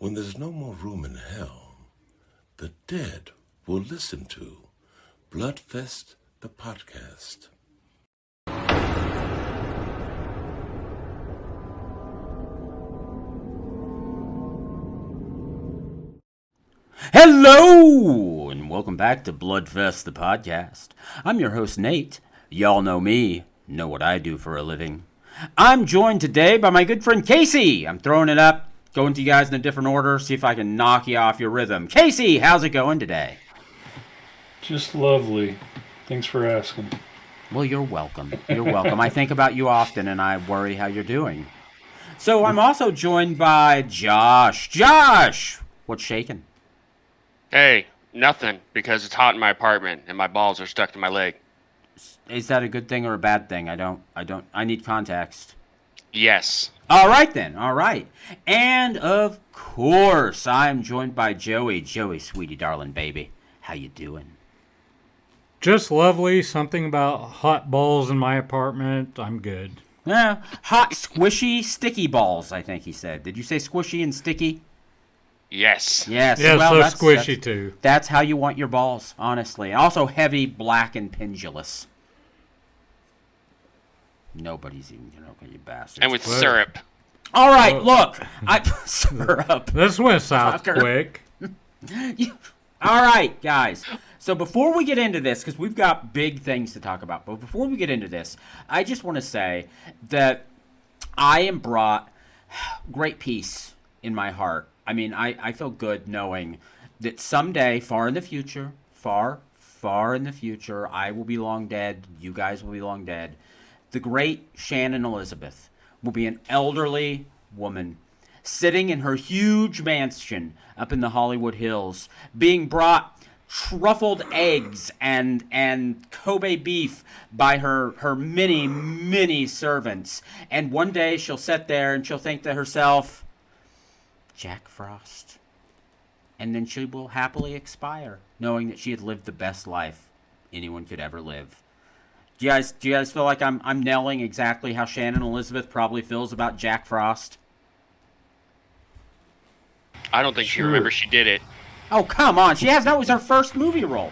When there's no more room in hell, the dead will listen to Bloodfest, the podcast. Hello, and welcome back to Bloodfest, the podcast. I'm your host, Nate. Y'all know me, know what I do for a living. I'm joined today by my good friend Casey. I'm throwing it up, going to you guys in a different order, see if I can knock you off your rhythm. Casey, how's it going today? Just lovely. Thanks for asking. Well, you're welcome. You're welcome. I think about you often, and I worry how you're doing. So I'm also joined by Josh. Josh, what's shaking? Hey, nothing, because it's hot in my apartment and my balls are stuck to my leg. Is that a good thing or a bad thing? I need context. Yes. All right, then. All right. And, of course, I'm joined by Joey. Joey, sweetie, darling baby. How you doing? Just lovely. Something about hot balls in my apartment. I'm good. Yeah, hot, squishy, sticky balls, I think he said. Did you say squishy and sticky? Yes. Yes. Yeah, well, so that's squishy, too. That's how you want your balls, honestly. And also heavy, black, and pendulous. Nobody's even going to look at you bastards. And with syrup. All right, look. Syrup. This went south Fucker. quick. All right, guys. So before we get into this, because we've got big things to talk about, but before we get into this, I just want to say that I am brought great peace in my heart. I mean, I feel good knowing that someday, far in the future, far in the future, I will be long dead, you guys will be long dead. The great Shannon Elizabeth will be an elderly woman sitting in her huge mansion up in the Hollywood Hills, being brought truffled eggs and Kobe beef by her many servants. And one day she'll sit there and she'll think to herself, Jack Frost. And then she will happily expire, knowing that she had lived the best life anyone could ever live. Do you guys feel like I'm nailing exactly how Shannon Elizabeth probably feels about Jack Frost? I don't think she remembers she did it. Oh, come on. She has. That was her first movie role.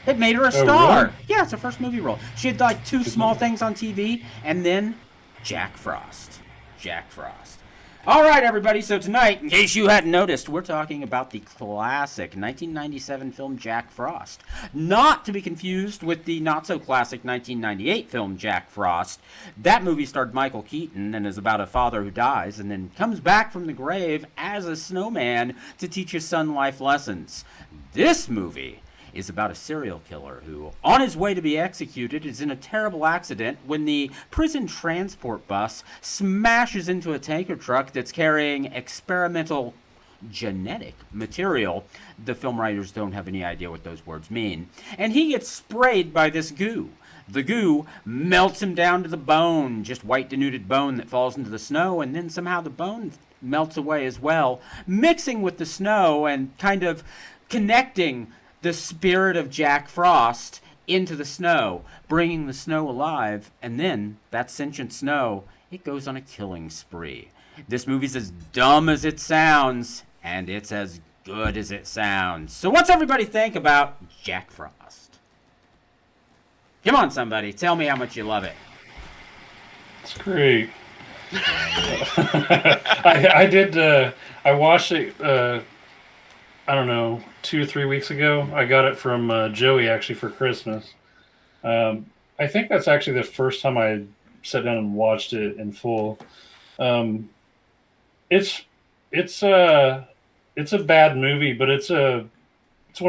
It made her a star. Really? Yeah, it's her first movie role. She had like 2 small things on TV, and then Jack Frost. Jack Frost. All right, everybody. So tonight, in case you hadn't noticed, we're talking about the classic 1997 film Jack Frost. Not to be confused with the not-so-classic 1998 film Jack Frost. That movie starred Michael Keaton and is about a father who dies and then comes back from the grave as a snowman to teach his son life lessons. This movie is about a serial killer who, on his way to be executed, is in a terrible accident when the prison transport bus smashes into a tanker truck that's carrying experimental genetic material. The film writers don't have any idea what those words mean. And he gets sprayed by this goo. The goo melts him down to the bone, just white denuded bone that falls into the snow, and then somehow the bone melts away as well, mixing with the snow and kind of connecting the spirit of Jack Frost into the snow, bringing the snow alive, and then that sentient snow, it goes on a killing spree. This movie's as dumb as it sounds, and it's as good as it sounds. So what's everybody think about Jack Frost? Come on, somebody, tell me how much you love it. It's great. I watched it, I don't know, 2 or 3 weeks ago. I got it from Joey, actually, for Christmas. I think that's actually the first time I sat down and watched it in full. It's a bad movie, but it's one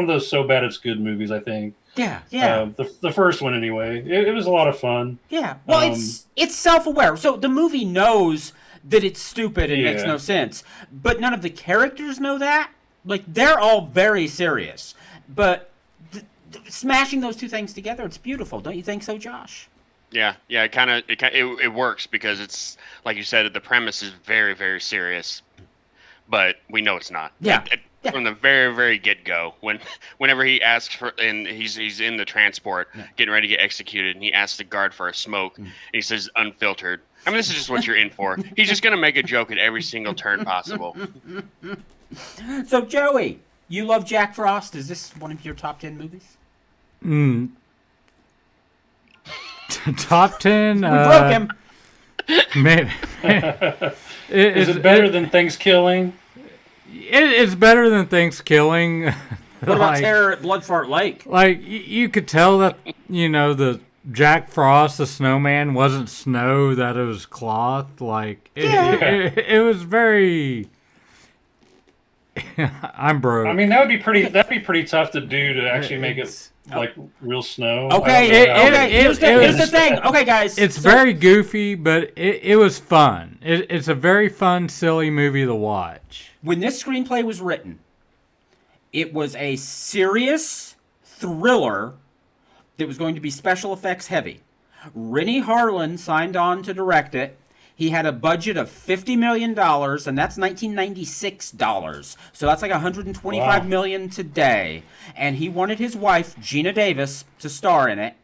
of those so bad it's good movies, I think. Yeah. The first one, anyway. It was a lot of fun. Yeah. Well, it's self-aware. So the movie knows that it's stupid and makes no sense, but none of the characters know that. Like, they're all very serious, but smashing those two things together, it's beautiful. Don't you think so, Josh? Yeah. It works because it's, like you said, the premise is very, very serious, but we know it's not. Yeah. from the very, very get go. Whenever he asks for, and he's in the transport, getting ready to get executed, and he asks the guard for a smoke, and he says unfiltered. I mean, this is just what you're in for. He's just gonna make a joke at every single turn possible. So Joey, you love Jack Frost. Is this one of your top 10 movies? Top 10. We broke him. Man, Is it better than Thanksgiving? It's better than Thanksgiving. What about Terror at Bloodfart Lake? Like you could tell that the Jack Frost, the snowman, wasn't snow; that it was cloth. Like it was very. I'm broke. I mean, that'd be pretty tough to do to actually make it like real snow. Okay, here's the thing. Okay, guys. It's very goofy, but it was fun. It's a very fun, silly movie to watch. When this screenplay was written, it was a serious thriller that was going to be special effects heavy. Renny Harlin signed on to direct it. He had a budget of $50 million, and that's 1996 dollars. So that's like $125 million today. And he wanted his wife, Gina Davis, to star in it.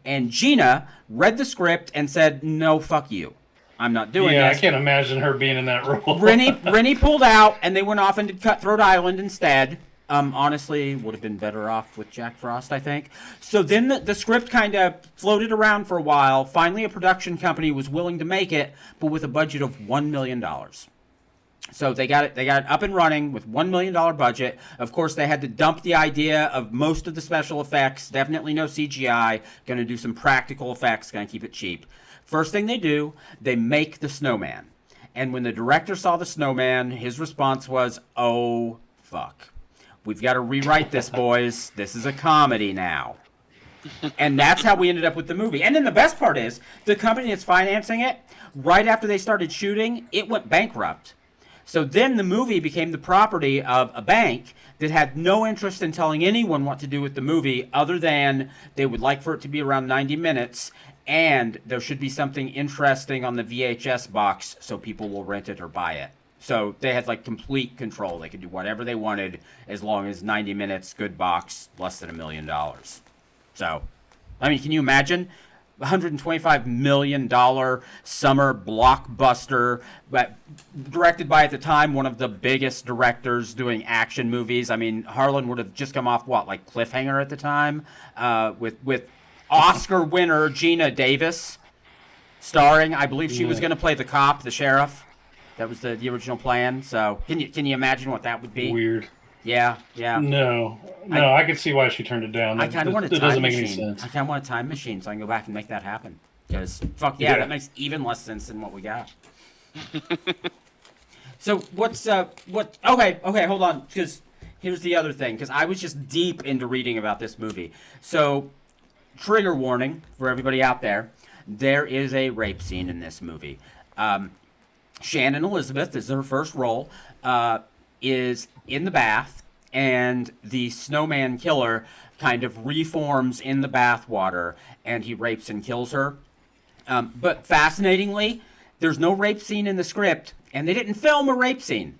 And Gina read the script and said, "No, fuck you. I'm not doing this." Yeah, I can't imagine her being in that role. Renny pulled out, and they went off and did Cutthroat Island instead. Honestly, would have been better off with Jack Frost, I think. So then the script kind of floated around for a while. Finally, a production company was willing to make it, but with a budget of $1 million. So they got it up and running with $1 million budget. Of course, they had to dump the idea of most of the special effects. Definitely no CGI. Going to do some practical effects. Going to keep it cheap. First thing they do, they make the snowman. And when the director saw the snowman, his response was, "Oh, fuck. We've got to rewrite this, boys. This is a comedy now." And that's how we ended up with the movie. And then the best part is, the company that's financing it, right after they started shooting, it went bankrupt. So then the movie became the property of a bank that had no interest in telling anyone what to do with the movie other than they would like for it to be around 90 minutes and there should be something interesting on the VHS box so people will rent it or buy it. So they had like complete control. They could do whatever they wanted as long as 90 minutes, good box, less than $1 million. So, I mean, can you imagine? $125 million summer blockbuster, but directed by, at the time, one of the biggest directors doing action movies. I mean, Harlan would have just come off, like Cliffhanger at the time, with Oscar winner Gina Davis starring. I believe she was going to play the cop, the sheriff. That was the original plan. So can you imagine what that would be? Weird. Yeah. No, I could see why she turned it down. I kind of want a That time doesn't make any machine. sense. I kind of want a time machine so I can go back and make that happen. Because fuck yeah, that makes even less sense than what we got. So what's what? Okay, hold on. Because here's the other thing. Because I was just deep into reading about this movie. So trigger warning for everybody out there. There is a rape scene in this movie. Shannon Elizabeth is her first role. Is in the bath, and the snowman killer kind of reforms in the bath water, and he rapes and kills her. But fascinatingly, there's no rape scene in the script, and they didn't film a rape scene.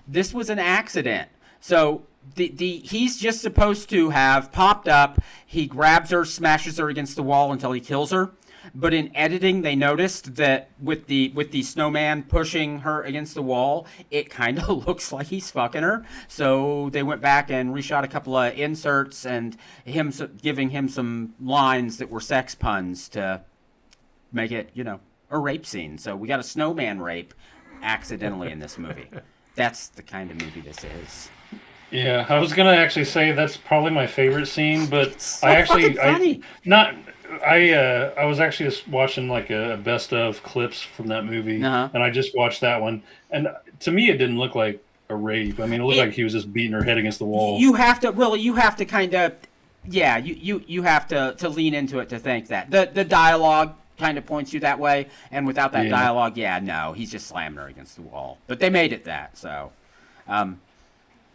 This was an accident. So he's just supposed to have popped up. He grabs her, smashes her against the wall until he kills her. But in editing, they noticed that with the snowman pushing her against the wall, it kind of looks like he's fucking her. So they went back and reshot a couple of inserts and him giving him some lines that were sex puns to make it, a rape scene. So we got a snowman rape accidentally in this movie. That's the kind of movie this is. Yeah, I was gonna actually say that's probably my favorite scene, but So I actually fucking funny. I was actually just watching like a best of clips from that movie, and I just watched that one, and to me it didn't look like a rape. I mean, it looked like he was just beating her head against the wall. You have to kind of, yeah, you have to lean into it to think that the dialogue kind of points you that way, and without that dialogue, no, he's just slamming her against the wall. But they made it that, so.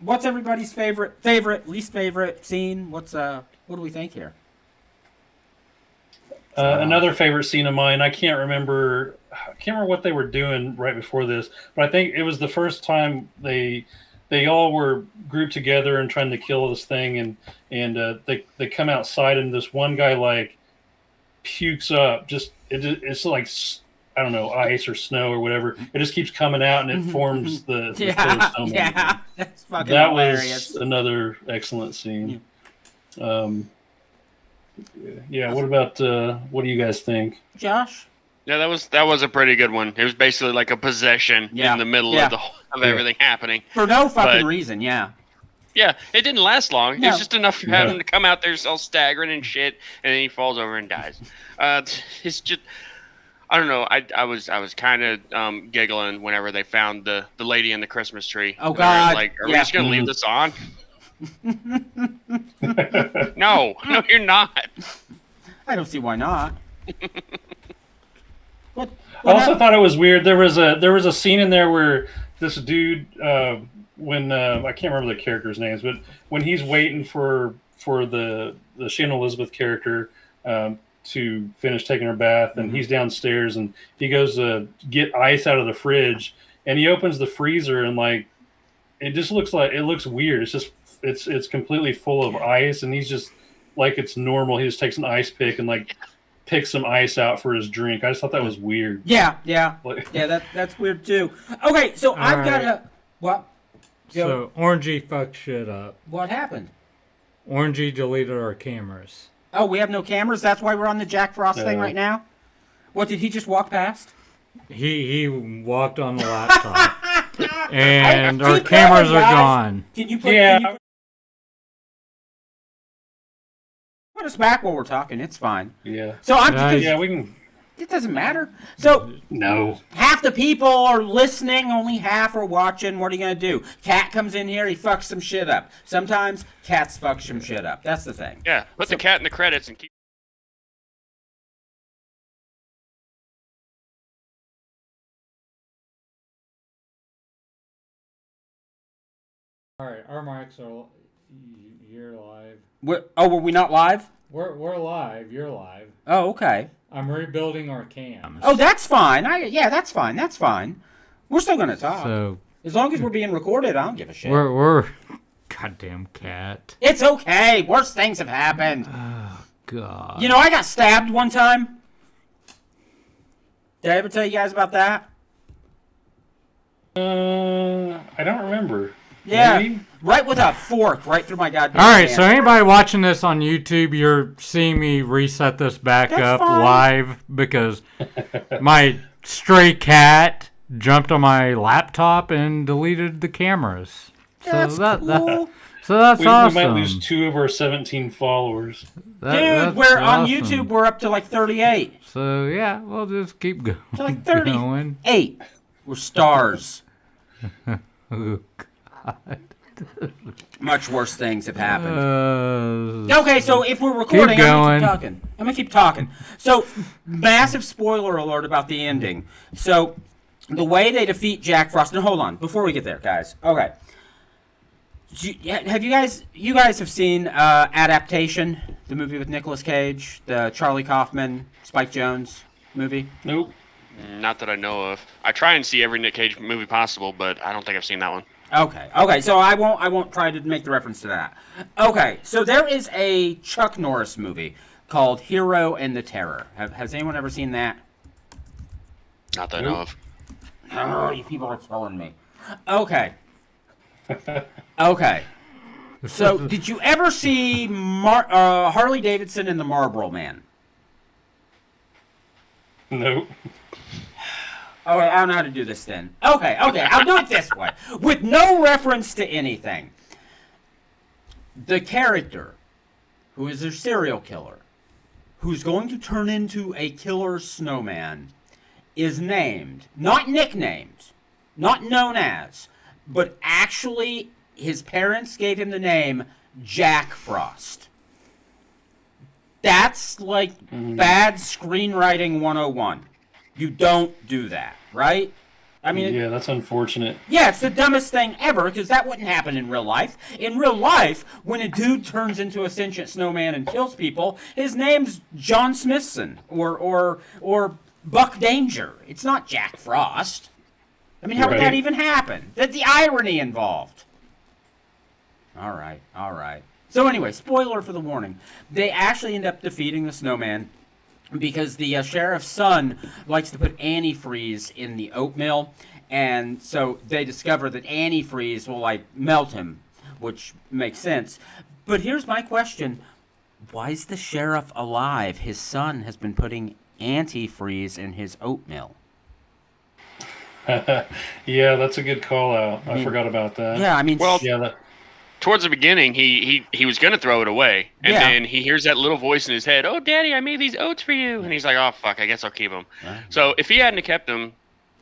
What's everybody's favorite, least favorite scene? What do we think here? Another favorite scene of mine. I can't remember what they were doing right before this, but I think it was the first time they they all were grouped together and trying to kill this thing, and they come outside, and this one guy like pukes up. It's like, I don't know, ice or snow or whatever. It just keeps coming out, and it forms the killer snowman. Yeah, that's fucking That hilarious. was another excellent scene. Yeah. What about what do you guys think? Josh? Yeah, that was a pretty good one. It was basically like a possession in the middle of everything happening For no fucking reason, yeah. Yeah, it didn't last long. No. It was just enough for him to come out there all staggering and shit, and then he falls over and dies. It's just, I don't know. I was kind of giggling whenever they found the lady in the Christmas tree. Oh God! Like, are we just gonna leave this on? No, you're not. I don't see why not. What I also thought it was weird. There was a scene in there where this dude, when I can't remember the characters' names, but when he's waiting for the Shane Elizabeth character to finish taking her bath, and he's downstairs, and he goes to get ice out of the fridge, and he opens the freezer, and like it looks weird. It's completely full of ice, and he's just like, it's normal. He just takes an ice pick and like pick some ice out for his drink. I just thought that was weird. Yeah. Like, Yeah, that's weird too. Okay, so I've got a what? So Orangey fucked shit up. What happened? Orangey deleted our cameras. Oh, we have no cameras. That's why we're on the Jack Frost thing right now. What, did he just walk past? He walked on the laptop, and our Keep cameras going, are guys. gone. Can you put? Yeah. Can you put us back while we're talking? It's fine. yeah, So I'm. Nice. yeah. We can. It doesn't matter. So No. half the people are listening, only half are watching. What are you gonna do? Cat comes in here, he fucks some shit up. Sometimes cats fuck some shit up. That's the thing. Yeah, put the cat in the credits and keep. All right, our mics are. You're live. Were we not live? We're live. You're live. Oh, okay. I'm rebuilding our cams. Oh, that's fine. That's fine. That's fine. We're still gonna talk. So As long as we're being recorded, I don't give a shit. we're goddamn cat. It's okay. Worse things have happened. God. You know, I got stabbed one time. Did I ever tell you guys about that? I don't remember. Yeah. Maybe? Right with a fork right through my goddamn All right, hand. so anybody watching this on YouTube, you're seeing me reset this back That's up fine. live because my stray cat jumped on my laptop and deleted the cameras. That's cool. So that's We awesome. might lose 2 of our 17 followers. Dude, we're on YouTube. We're up to like 38. So yeah, we'll just keep going. To like 38. Going. We're stars. Oh, Much worse things have happened. God. Okay, so if we're recording, I'm going. gonna keep talking. So, massive spoiler alert about the ending. So, the way they defeat Jack Frost. And hold on, before we get there, guys. Okay. Have you guys have seen Adaptation, the movie with Nicolas Cage, the Charlie Kaufman, Spike Jonze movie? Nope. Not that I know of. I try and see every Nick Cage movie possible, but I don't think I've seen that one. Okay, so I won't try to make the reference to that. Okay, so there is a Chuck Norris movie called Hero and the Terror. Has anyone ever seen that? Not that I know of. Oh, you people are killing me. Okay. Okay. So, did you ever see Harley Davidson and the Marlboro Man? Nope. All right, I don't know how to do this then. Okay, I'll do it this way. With no reference to anything. The character, who is a serial killer, who's going to turn into a killer snowman, is named, not nicknamed, not known as, but actually his parents gave him the name Jack Frost. That's like bad screenwriting 101. You don't do that, right? I mean, Yeah, that's unfortunate. yeah, it's the dumbest thing ever because that wouldn't happen in real life. In real life, when a dude turns into a sentient snowman and kills people, his name's John Smithson or Buck Danger. It's not Jack Frost. I mean, how would that Right. even happen? That's the irony involved. All right. So anyway, spoiler for the warning. They actually end up defeating the snowman because the sheriff's son likes to put antifreeze in the oatmeal, and so they discover that antifreeze will like melt him, which makes sense. But here's my question: why is the sheriff alive? His son has been putting antifreeze in his oatmeal. Yeah, that's a good call out. I forgot about that. Yeah, I mean, Well, Yeah, towards the beginning, he was gonna throw it away, and Yeah. then he hears that little voice in his head. "Oh, Daddy, I made these oats for you," and he's like, "Oh, fuck, I guess I'll keep them." So if he hadn't kept them,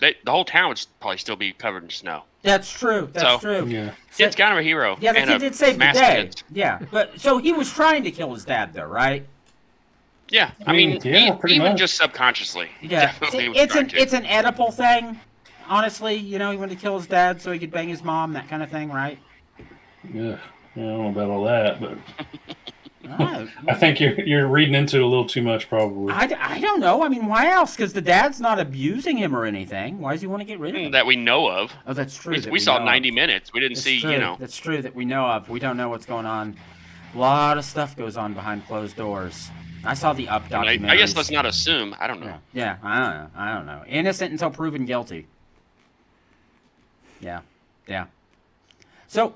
the whole town would probably still be covered in snow. that's true. That's true. yeah. Kid's kind of a hero. Yeah, the and kid a did save the master day. kid. Yeah, but so he was trying to kill his dad, though, right? Yeah, I mean, yeah, pretty even much. just subconsciously. Yeah, Definitely was it's trying an to. it's an Oedipal thing. Honestly, he wanted to kill his dad so he could bang his mom, that kind of thing, right? Yeah. I don't know about all that, but Oh, I think you're reading into it a little too much, probably. I don't know. I mean, why else? Because the dad's not abusing him or anything. Why does he want to get rid of him? That we know of. Oh, that's true. that We saw know of. 90 minutes. We didn't That's see, true. That's true that we know of. We don't know what's going on. A lot of stuff goes on behind closed doors. I saw the Up documentary. I guess let's not assume. I don't know. Yeah, I don't know. Innocent until proven guilty. Yeah. So,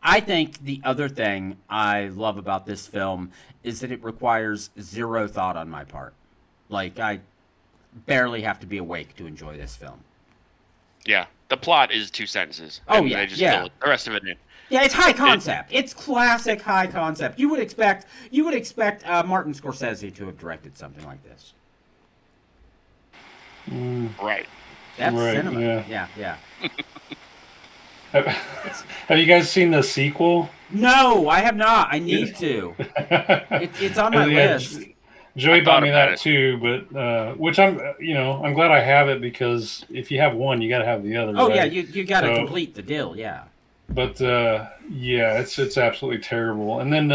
I think the other thing I love about this film is that it requires zero thought on my part. Like, I barely have to be awake to enjoy this film. Yeah, the plot is 2 sentences. Oh, and yeah, they just yeah. fill it- the rest of it in. Yeah, it's high concept. It's classic high concept. You would expect Martin Scorsese to have directed something like this. Right. That's Right, cinema. yeah. Yeah. Have you guys seen the sequel? No, I have not. I need to. It's on my Yeah, list. Joey I bought thought me about that it. too, but which I'm glad I have it, because if you have one, you got to have the other. Oh right? yeah, you got to So- complete the deal. Yeah. But yeah, it's absolutely terrible. And then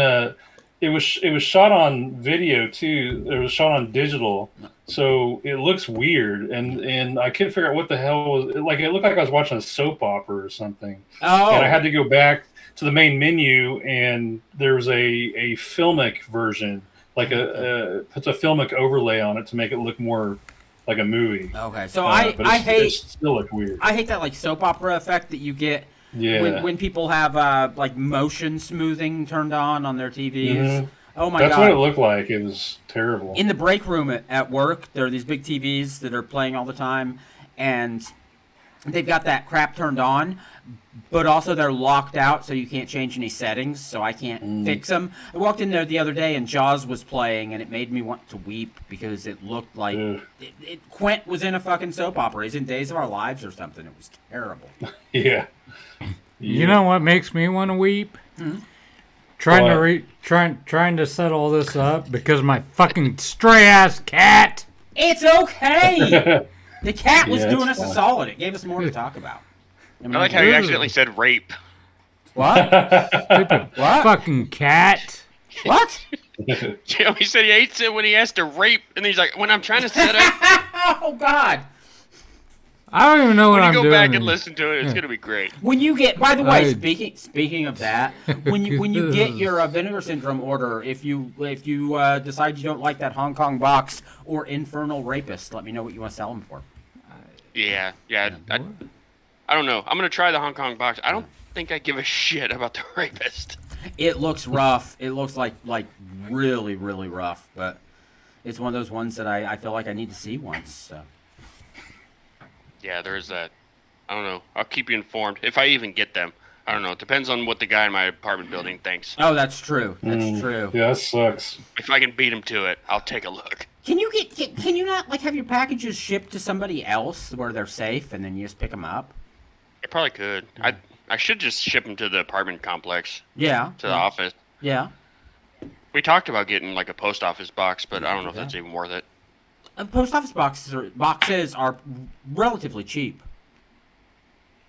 it was shot on video too. It was shot on digital, so it looks weird. And I couldn't figure out what the hell was like. It looked like I was watching a soap opera or something. Oh. And I had to go back to the main menu, and there was a filmic version, like puts a filmic overlay on it to make it look more like a movie. Okay, so But I it hate still looked weird. I hate that like soap opera effect that you get Yeah. when people have like motion smoothing turned on their TVs. Mhm. Oh my That's god! what it looked like. It was terrible. In the break room at work, there are these big TVs that are playing all the time, and they've got that crap turned on, but also they're locked out, so you can't change any settings, so I can't fix them. I walked in there the other day, and Jaws was playing, and it made me want to weep because it looked like Ugh. Quint was in a fucking soap opera. He's in Days of Our Lives or something. It was terrible. Yeah. You know what makes me want to weep? Trying What? to trying to set all this up because my fucking stray ass cat. It's okay. The cat was Yeah, doing it's us a fine. solid. It gave us more to talk about. I like how you accidentally said rape. What? Stupid What? fucking cat. What? He said he hates it when he has to rape, and then he's like, when I'm trying to set up, Oh God! I don't even know what when you I'm go doing. back and listen to it, it's gonna be great. When you get, by the way, I- speaking of that, when you get your vinegar syndrome order, if you decide you don't like that Hong Kong box or Infernal Rapist, let me know what you want to sell them for. Yeah. I don't know. I'm gonna try the Hong Kong box. I don't think I give a shit about the rapist. It looks rough. It looks like really really rough, but it's one of those ones that I feel like I need to see once. So. Yeah, there's that. I don't know. I'll keep you informed if I even get them. I don't know. It depends on what the guy in my apartment building thinks. Oh, that's true. That's true. Yeah, that sucks. If I can beat him to it, I'll take a look. Can you not like have your packages shipped to somebody else where they're safe and then you just pick them up? I probably could. I should just ship them to the apartment complex, Yeah. to the office. Yeah. We talked about getting like a post office box, but I don't know if that's even worth it. Post office boxes are relatively cheap.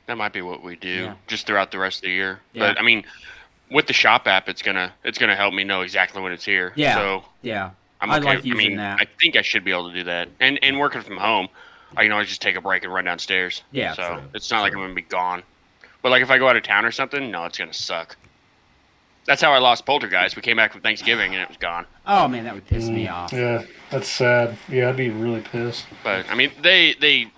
That might be what we do Yeah. just throughout the rest of the year. Yeah. But I mean, with the shop app, it's gonna help me know exactly when it's here. Yeah. So Yeah. I'm I okay. like using I mean, that. I think I should be able to do that. And working from home, I can always just take a break and run downstairs. Yeah, So true, it's not like I'm gonna be gone. But like if I go out of town or something, no, it's gonna suck. That's how I lost Poltergeist. We came back from Thanksgiving and it was gone. Oh man, that would piss me off. Yeah, that's sad. Yeah, I'd be really pissed. But I mean, they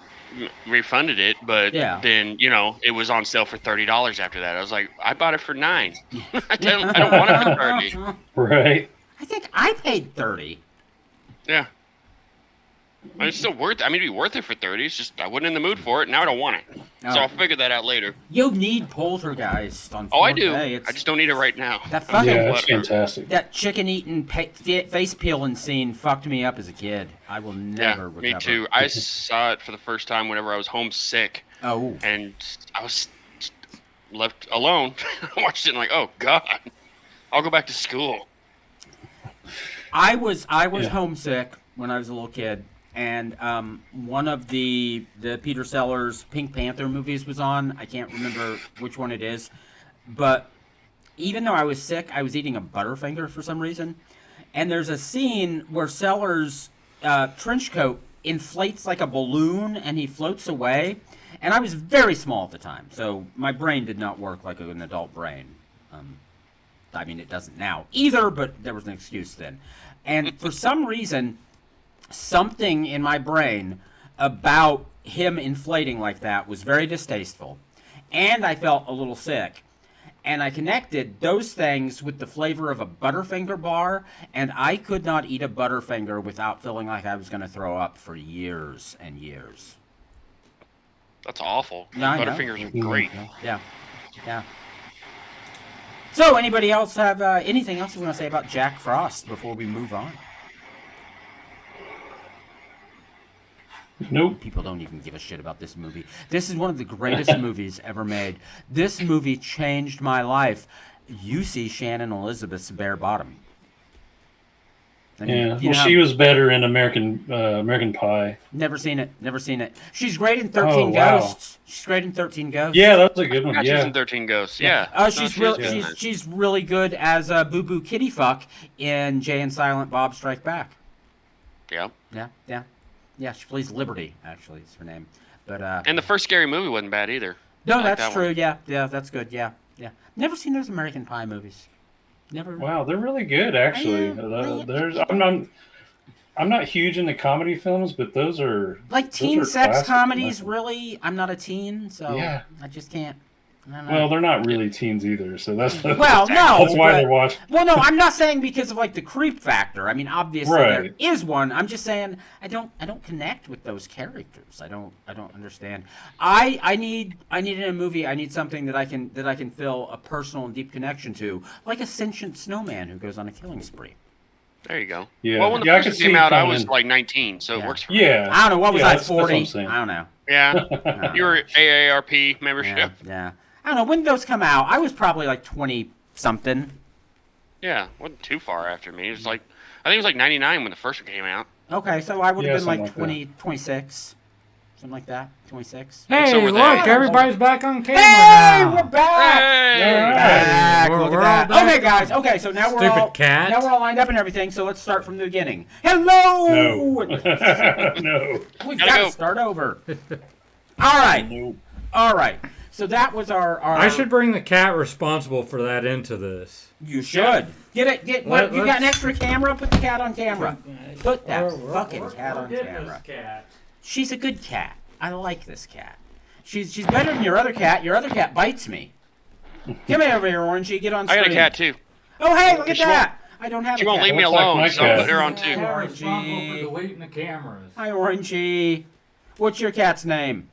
refunded it, but Yeah. then it was on sale for $30 after that. I was like, I bought it for $9. I don't want it for $30. Right. I think I paid $30. Yeah. I mean, it's still worth it. I mean, it'd be worth it for $30. It's just I wasn't in the mood for it. Now I don't want it. So I'll figure that out later. You need Poltergeist on 4K. Oh, I do. I just don't need it right now. That fucking Yeah, that's fantastic. that chicken eating face peeling scene fucked me up as a kid. I will never recover. Me too. I saw it for the first time whenever I was homesick. Oh. And I was left alone. I watched it and like, oh god, I'll go back to school. I was homesick when I was a little kid, and one of the Peter Sellers Pink Panther movies was on. I can't remember which one it is, but even though I was sick, I was eating a Butterfinger for some reason. And there's a scene where Sellers' trench coat inflates like a balloon, and he floats away. And I was very small at the time, so my brain did not work like an adult brain. I mean, it doesn't now either, but there was an excuse then. And for some reason, something in my brain about him inflating like that was very distasteful. And I felt a little sick. And I connected those things with the flavor of a Butterfinger bar, and I could not eat a Butterfinger without feeling like I was going to throw up for years and years. That's awful. Yeah, I know. Butterfingers are great. Yeah. Yeah. So, anybody else have anything else you want to say about Jack Frost before we move on? Nope. People don't even give a shit about this movie. This is one of the greatest movies ever made. This movie changed my life. You see Shannon Elizabeth's bare bottom. I mean, Yeah. you Well, know she was better in American Pie. Never seen it. Never seen it. She's great in 13 wow. Ghosts. She's great in 13 Ghosts. Yeah, that was a good one. Yeah, she's Yeah. in 13 Ghosts. Yeah. Oh, she's No, really good. she's really good as a Boo Boo Kitty Fuck in Jay and Silent Bob Strike Back. Yeah. Yeah. She plays Liberty. Actually, is her name. But And the first Scary Movie wasn't bad either. no, I like that's that true. one. Yeah, that's good. Yeah. Never seen those American Pie movies. Never. Wow, they're really good actually. I'm not huge into comedy films, but those are Like teen those are sex classic. comedies, really? I'm not a teen, so Yeah. I just can't. I don't know. Well, they're not really teens either, so that's Well, no. that's why but- they're watching. Well, no, I'm not saying because of like the creep factor. I mean, obviously there Right. is one. I'm just saying I don't connect with those characters. I don't understand. I need in a movie. I need something that I can feel a personal and deep connection to, like a sentient snowman who goes on a killing spree. There you go. Yeah. Well, when the Yeah, I first could came see out, I coming was in. like 19, so Yeah. it works for me. Yeah. I don't know. What was Yeah, I, that's what 40? I'm saying. I don't know. Yeah. You were AARP membership. Yeah. I don't know. When did those come out? I was probably like 20-something. Yeah. Wasn't too far after me. It was like, I think it was like 99 when the first one came out. Okay, so I would have Yeah, been like something 20, 26. Something like that. 26. Hey, over look, there. everybody's back on camera Hey, now. we're back! Hey! Back. We're- Look we're at all that. Okay, back. guys. Okay, so now we're Stupid all cat. now we're all lined up and everything. So let's start from the beginning. Hello. No. No. We've Gotta got go. to start over. All right. Nope. All right. So that was our. I should bring the cat responsible for that into this. You should get it. Get what? You got an extra camera? Put the cat on camera. Put that fucking cat on camera. She's a good cat. I like this cat. She's better than your other cat. Your other cat bites me. Come over here, Orangey. Get on I screen. got a cat too. Oh, hey, look at She that. I don't have She a won't cat. leave me Looks like alone, my so I'll cat. put her on too. Yeah. responsible for deleting the cameras. Hi, Orangey. What's your cat's name?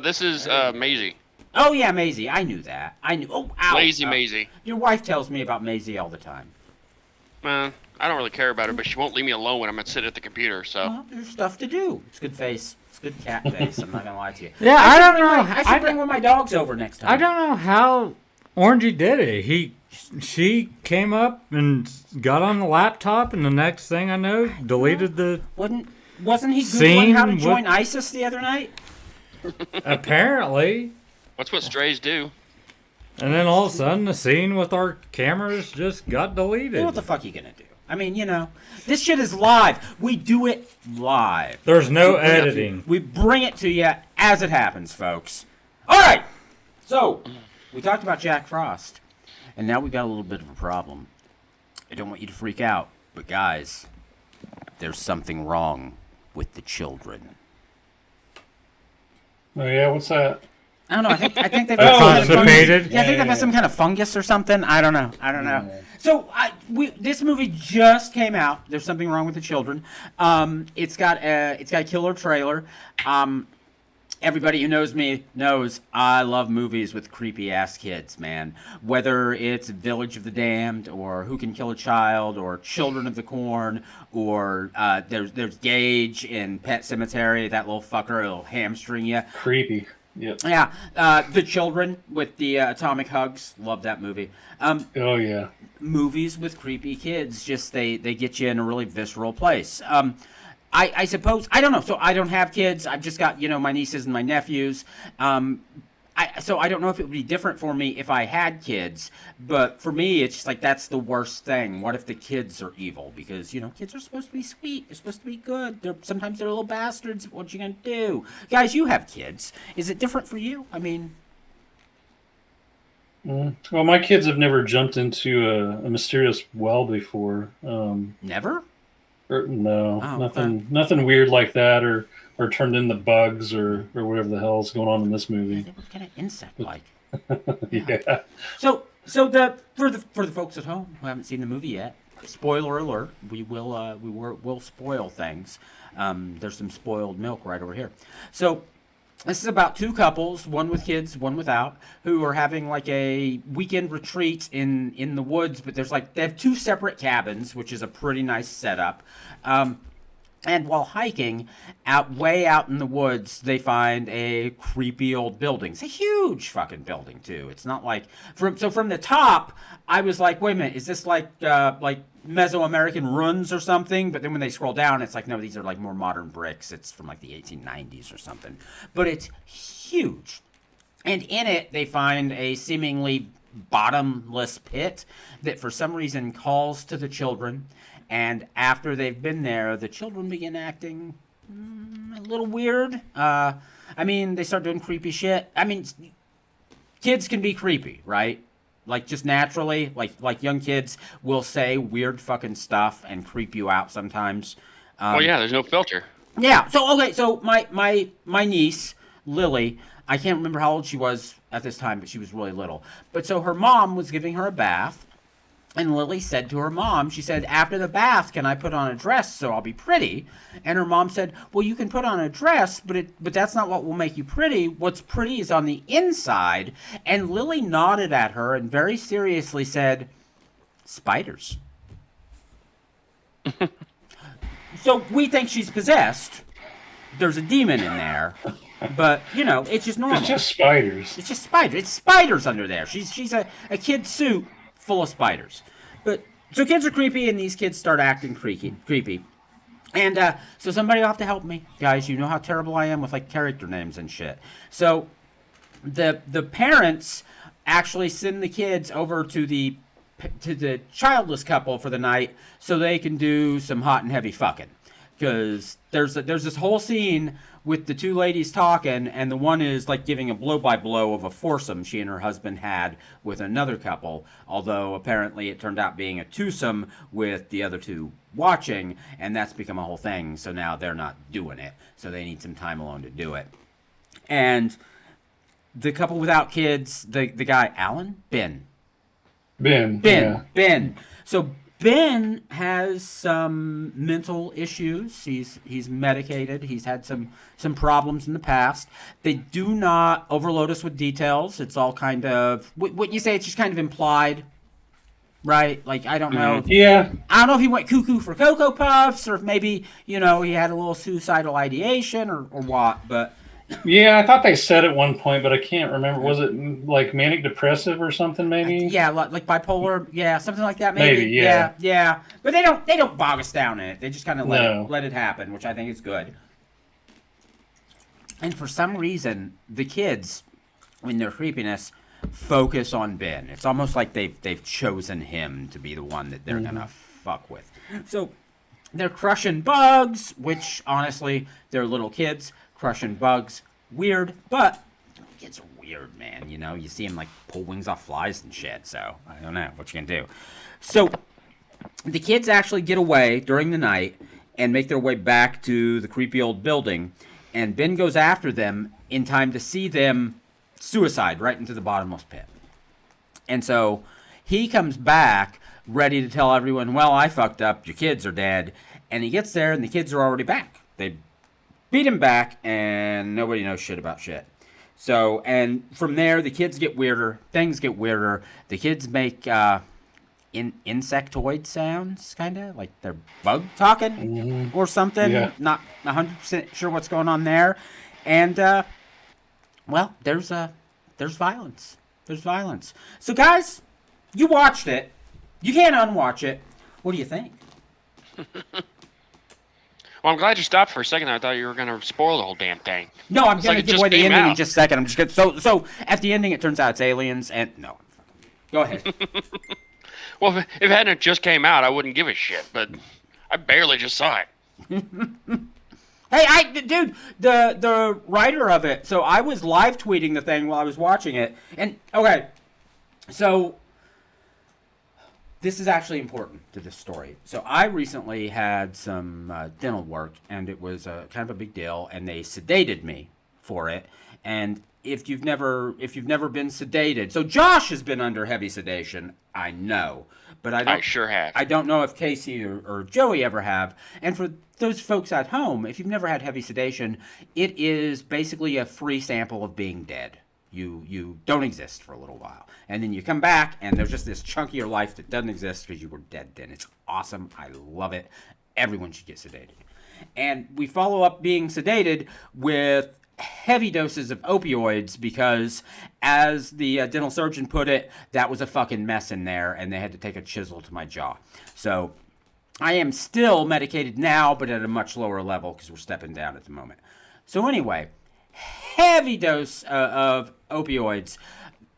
This is Maisie. Oh, yeah, Maisie. I knew that. I knew. Oh, ow. Lazy Ow. Maisie. Your wife tells me about Maisie all the time. I don't really care about her, but she won't leave me alone when I'm sitting at the computer. So Well, there's stuff to do. It's good face. It's good cat face. I'm not gonna lie to you. Yeah, I don't know. I should bring one of my dogs over next time. I don't know how Orangey did it. She came up and got on the laptop, and the next thing I know, deleted the. Wasn't he Scene googling how to with- join ISIS the other night? Apparently, that's what strays do. and then all of a sudden, the scene with our cameras just got deleted. What the fuck are you gonna do? I mean, this shit is live. We do it live. There's no editing. We bring it to you as it happens, folks. All right. So, we talked about Jack Frost. And now we've got a little bit of a problem. I don't want you to freak out, but guys, there's something wrong with the children. Oh yeah, what's that? I don't know. I think they've Oh, got some constipated? Yeah, I think they've got some kind of fungus or something. I don't know. So this movie just came out. There's something wrong with the children. It's got a killer trailer. Everybody who knows me knows I love movies with creepy ass kids, man. Whether it's Village of the Damned or Who Can Kill a Child or Children of the Corn or there's Gage in Pet Sematary, that little fucker will hamstring you. Creepy. Yep. Yeah, The Children with the atomic hugs, love that movie. Oh yeah. Movies with creepy kids, just they get you in a really visceral place. I suppose, I don't know, so I don't have kids. I've just got, my nieces and my nephews. So I don't know if it would be different for me if I had kids, but for me, it's just like, that's the worst thing. What if the kids are evil? Because, kids are supposed to be sweet. They're supposed to be good. Sometimes they're little bastards. What you gonna do? Guys, you have kids. Is it different for you? I mean... Well, my kids have never jumped into a mysterious well before. Never? No, Oh, nothing weird like that, or turned into bugs or whatever the hell's going on in this movie. They were kind of insect-like. Yeah. So for the folks at home who haven't seen the movie yet, spoiler alert, we'll spoil things. There's some spoiled milk right over here. So this is about two couples, one with kids, one without, who are having like a weekend retreat in the woods, but they have two separate cabins, which is a pretty nice setup. And while hiking, way out in the woods, they find a creepy old building. It's a huge fucking building too. It's not like from the top, I was like, wait a minute, is this like Mesoamerican ruins or something? But then when they scroll down, it's like, no, these are like more modern bricks. It's from like the 1890s or something. But it's huge. And in it, they find a seemingly bottomless pit that for some reason calls to the children. And after they've been there, the children begin acting a little weird. They start doing creepy shit. Kids can be creepy, right? Like, just naturally, like young kids will say weird fucking stuff and creep you out sometimes. There's no filter. Yeah. So my niece, Lily, I can't remember how old she was at this time, but she was really little. But so her mom was giving her a bath. And Lily said to her mom, she said, after the bath, can I put on a dress so I'll be pretty? And her mom said, well, you can put on a dress, but that's not what will make you pretty. What's pretty is on the inside. And Lily nodded at her and very seriously said, spiders. So we think she's possessed. There's a demon in there. But, it's just normal. It's just spiders. It's just spiders. It's spiders under there. She's a kid suit full of spiders. But so kids are creepy, and these kids start acting creepy. And so somebody will have to help me, guys. You know how terrible I am with like character names and shit. So the parents actually send the kids over to the childless couple for the night so they can do some hot and heavy fucking. Because there's this whole scene with the two ladies talking, and the one is like giving a blow-by-blow of a foursome she and her husband had with another couple, although apparently it turned out being a twosome with the other two watching, and that's become a whole thing, so now they're not doing it, so they need some time alone to do it. And the couple without kids, the guy, Alan? Ben. Yeah. Ben. So Ben has some mental issues. He's medicated. He's had some problems in the past. They do not overload us with details. It's all kind of, what you say, it's just kind of implied, right? Like, I don't know. Yeah. I don't know if he went cuckoo for Cocoa Puffs, or if maybe, he had a little suicidal ideation or what, but... Yeah, I thought they said at one point, but I can't remember. Was it like manic depressive or something? Maybe. Yeah, like bipolar. Yeah, something like that. Maybe. Yeah. But they don't bog us down in it. They just kind of let it happen, which I think is good. And for some reason, the kids, in their creepiness, focus on Ben. It's almost like they've chosen him to be the one that they're gonna fuck with. So they're crushing bugs, which honestly, they're little kids. Crushing bugs, weird, but kids are weird. weird, man. You know, you see him like pull wings off flies and shit. So I don't know what you can do. So the kids actually get away during the night and make their way back to the creepy old building. And Ben goes after them in time to see them suicide right into the bottomless pit. And so he comes back ready to tell everyone, well, I fucked up. Your kids are dead. And he gets there and the kids are already back. They beat him back and nobody knows shit about shit. So, and from there, the kids get weirder. Things get weirder. The kids make insectoid sounds, kind of like they're bug talking or something. Yeah. Not 100% sure what's going on there. And, well, there's violence. There's violence. So, guys, you watched it. You can't unwatch it. What do you think? Well, I'm glad you stopped for a second. I thought you were going to spoil the whole damn thing. No, I'm It's going like to it give away just the came ending in out. just a second. I'm just gonna, so at the ending, it turns out it's aliens, and no. Go ahead. Well, if it hadn't just came out, I wouldn't give a shit. But I barely just saw it. Hey, dude, the writer of it. So I was live tweeting the thing while I was watching it, and okay, so this is actually important to this story. So I recently had some dental work, and it was kind of a big deal, and they sedated me for it. And if you've never been sedated, so Josh has been under heavy sedation, I know, but I sure have. I don't know if Casey or Joey ever have. And for those folks at home, if you've never had heavy sedation, it is basically a free sample of being dead. You don't exist for a little while. And then you come back, and there's just this chunk of your life that doesn't exist because you were dead then. It's awesome. I love it. Everyone should get sedated. And we follow up being sedated with heavy doses of opioids because, as the dental surgeon put it, that was a fucking mess in there, and they had to take a chisel to my jaw. So I am still medicated now, but at a much lower level because we're stepping down at the moment. So anyway, heavy dose of opioids.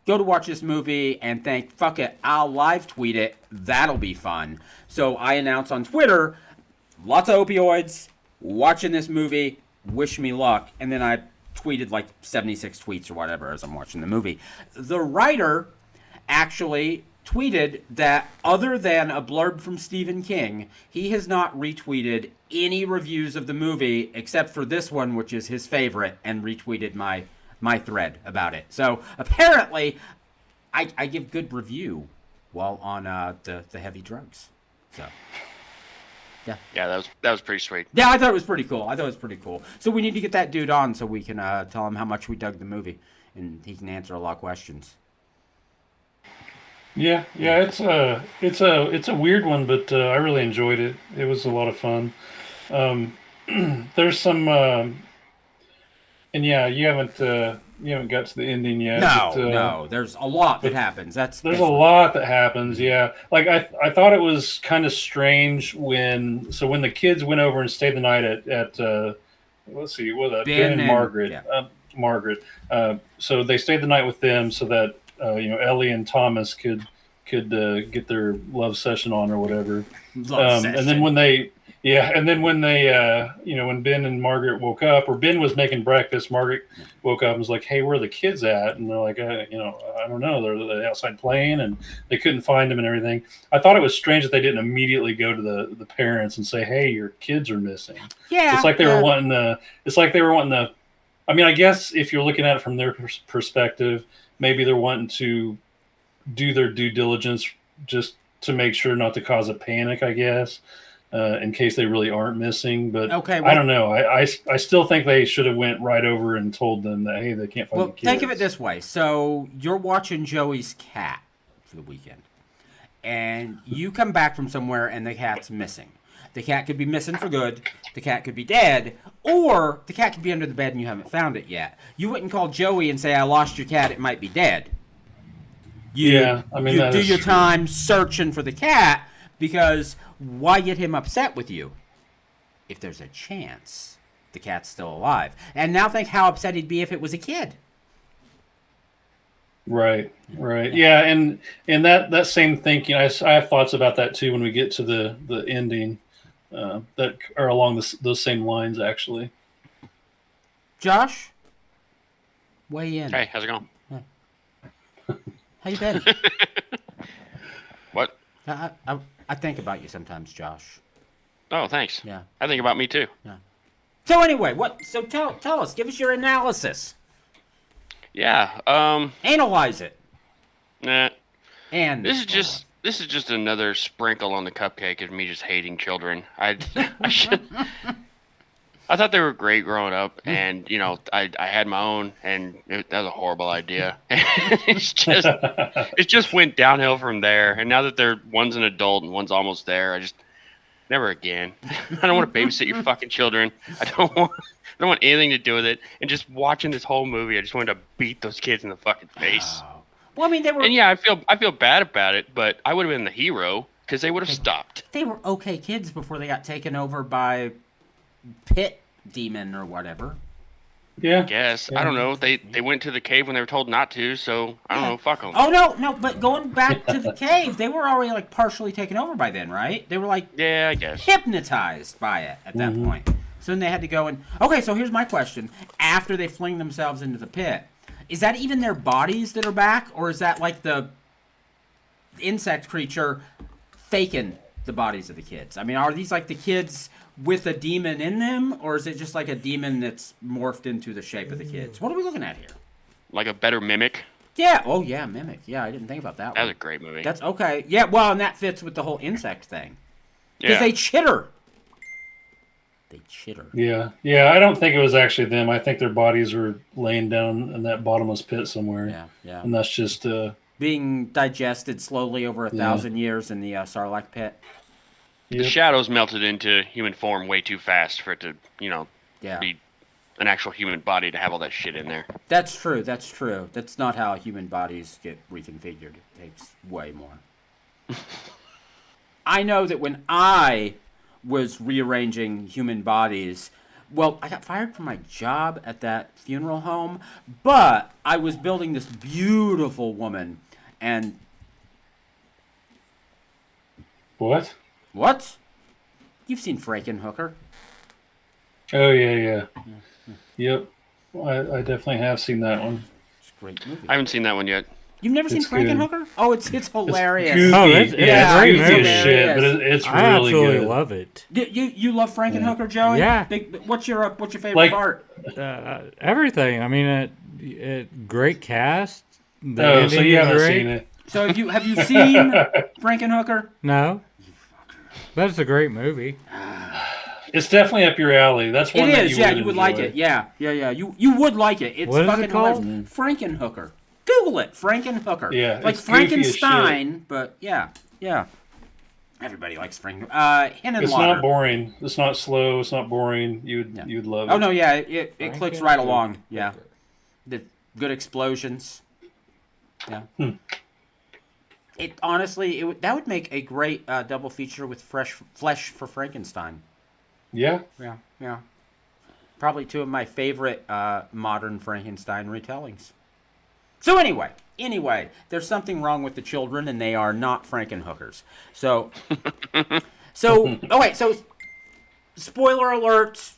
Go to watch this movie and think, fuck it, I'll live tweet it. That'll be fun. So I announce on Twitter, lots of opioids, watching this movie, wish me luck. And then I tweeted like 76 tweets or whatever as I'm watching the movie. The writer actually tweeted that other than a blurb from Stephen King, he has not retweeted any reviews of the movie except for this one, which is his favorite, and retweeted my thread about it. So apparently I give good review while on the heavy drugs. So Yeah, that was pretty sweet. yeah, I thought it was pretty cool. So we need to get that dude on so we can tell him how much we dug the movie, and he can answer a lot of questions. Yeah, it's a weird one, but I really enjoyed it. It was a lot of fun. There's some, and yeah, you haven't got to the ending yet. No, there's a lot that happens. There's a lot that happens. Yeah, like I thought it was kind of strange when the kids went over and stayed the night at let's see, Ben and Margaret. Yeah. Margaret. So they stayed the night with them so that Ellie and Thomas could get their love session on or whatever. And then when they when Ben and Margaret woke up, or Ben was making breakfast, Margaret woke up and was like, "Hey, where are the kids at?" And they're like, I don't know. They're outside playing, and they couldn't find them and everything. I thought it was strange that they didn't immediately go to the parents and say, "Hey, your kids are missing." Yeah, it's like they were wanting the. It's like they were wanting the. I mean, I guess if you're looking at it from their perspective, maybe they're wanting to do their due diligence just to make sure not to cause a panic, I guess, in case they really aren't missing. But okay, I don't know. I still think they should have went right over and told them that, hey, they can't find the kids. Think of it this way. So you're watching Joey's cat for the weekend, and you come back from somewhere and the cat's missing. The cat could be missing for good. The cat could be dead. Or the cat could be under the bed and you haven't found it yet. You wouldn't call Joey and say, "I lost your cat. It might be dead." You do your time searching for the cat, because why get him upset with you if there's a chance the cat's still alive? And now think how upset he'd be if it was a kid. Right. Yeah, and that same thinking, I have thoughts about that too when we get to the ending. That are along those same lines, actually. Josh, Weigh in. Hey, how's it going? How you been? What? I think about you sometimes, Josh. Oh, thanks. Yeah. I think about me too. Yeah. So anyway, so tell us, give us your analysis. Yeah. Analyze it. Nah. And This is just another sprinkle on the cupcake of me just hating children. I thought they were great growing up, and I had my own, and that was a horrible idea. it just went downhill from there. And now that one's an adult and one's almost there, I just never again. I don't want to babysit your fucking children. I don't want anything to do with it. And just watching this whole movie, I just wanted to beat those kids in the fucking face. Oh. Well, I mean, they were. And yeah, I feel bad about it, but I would have been the hero because they would have stopped. They were okay kids before they got taken over by pit demon or whatever. Yeah. I guess. Yeah. I don't know. They went to the cave when they were told not to, so I don't know. Fuck them. Oh no! But going back to the cave, they were already like partially taken over by then, right? They were like Yeah, I guess. hypnotized by it at that point. So then they had to go and okay. So here's my question: after they fling themselves into the pit, is that even their bodies that are back, or is that like the insect creature faking the bodies of the kids? I mean, are these like the kids with a demon in them, or is it just like a demon that's morphed into the shape of the kids? What are we looking at here? Like a better mimic. Yeah. Oh, yeah, Mimic. Yeah, I didn't think about that That one. was a great movie. That's okay. Yeah, well, and that fits with the whole insect thing. Because Yeah. they chitter. They chitter. Yeah. I don't think it was actually them. I think their bodies were laying down in that bottomless pit somewhere. Yeah. And that's just Being digested slowly over 1,000 years in the Sarlacc pit. The shadows melted into human form way too fast for it to, Yeah. be an actual human body to have all that shit in there. That's true. That's not how human bodies get reconfigured. It takes way more. I know that when I was rearranging human bodies, well, I got fired from my job at that funeral home, but I was building this beautiful woman, and... What? What? You've seen Frankenhooker. Oh yeah. Yep. I definitely have seen that one. It's a great movie. I haven't seen that one yet. You've never seen It's good. Frankenhooker? Oh, it's hilarious. Goofy. Oh, it's yeah, great it's goofy movie. as shit, but it's I really absolutely good. love it. You love Frankenhooker, Joey? Yeah. What's your favorite Like- part? Everything. I mean, great cast. The Oh, so ending you is haven't great. seen it? So have you seen Frankenhooker? No. But it's a great movie. It's definitely up your alley. That's one It that is. you Yeah, would you would like enjoy. it. Yeah. You would like it. It's What is it fucking called? hilarious. Frankenhooker. Google it. Frankenhooker. Yeah, like it's goofy as Frankenstein, but yeah. Everybody likes Frank. Henenlotter. It's not boring. It's not slow. It's not boring. You'd love it. Oh no, yeah, it clicks right along. Yeah, the good explosions. Yeah. It honestly, that would make a great double feature with Flesh for Frankenstein. Yeah. Yeah. Probably two of my favorite modern Frankenstein retellings. So anyway, there's something wrong with the children, and they are not Frankenhookers. So okay, so spoiler alert.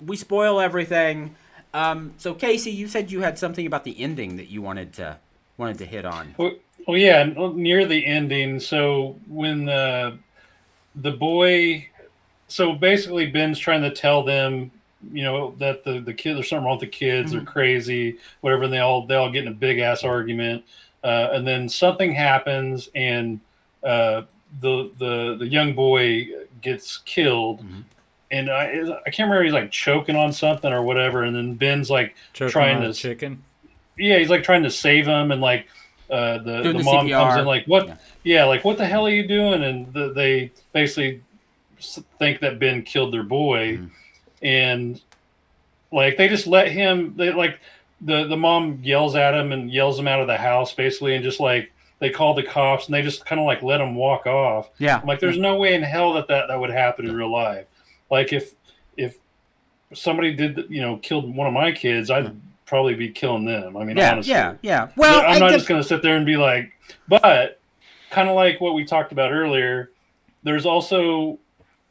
We spoil everything. So Casey, you said you had something about the ending that you wanted to hit on. Well, yeah, near the ending. So when the boy, so basically Ben's trying to tell them, that the kids, there's something wrong with the kids, they're crazy, whatever. And they all get in a big ass argument, and then something happens, and the young boy gets killed. And I can't remember, he's like choking on something or whatever, and then Ben's like Choking trying on to a chicken. Yeah, he's like trying to save him, and like the mom CPR. comes in like, what? Yeah, like, what the hell are you doing? And they basically think that Ben killed their boy, and like they just let him. They like the mom yells at him and yells him out of the house basically, and just like they call the cops, and they just kind of like let him walk off. Yeah, I'm like, there's no way in hell that would happen in real life. Like if somebody did killed one of my kids, I'd probably be killing them. I mean, honestly. Yeah. Well, I'm not just going to sit there and be like, but kind of like what we talked about earlier, there's also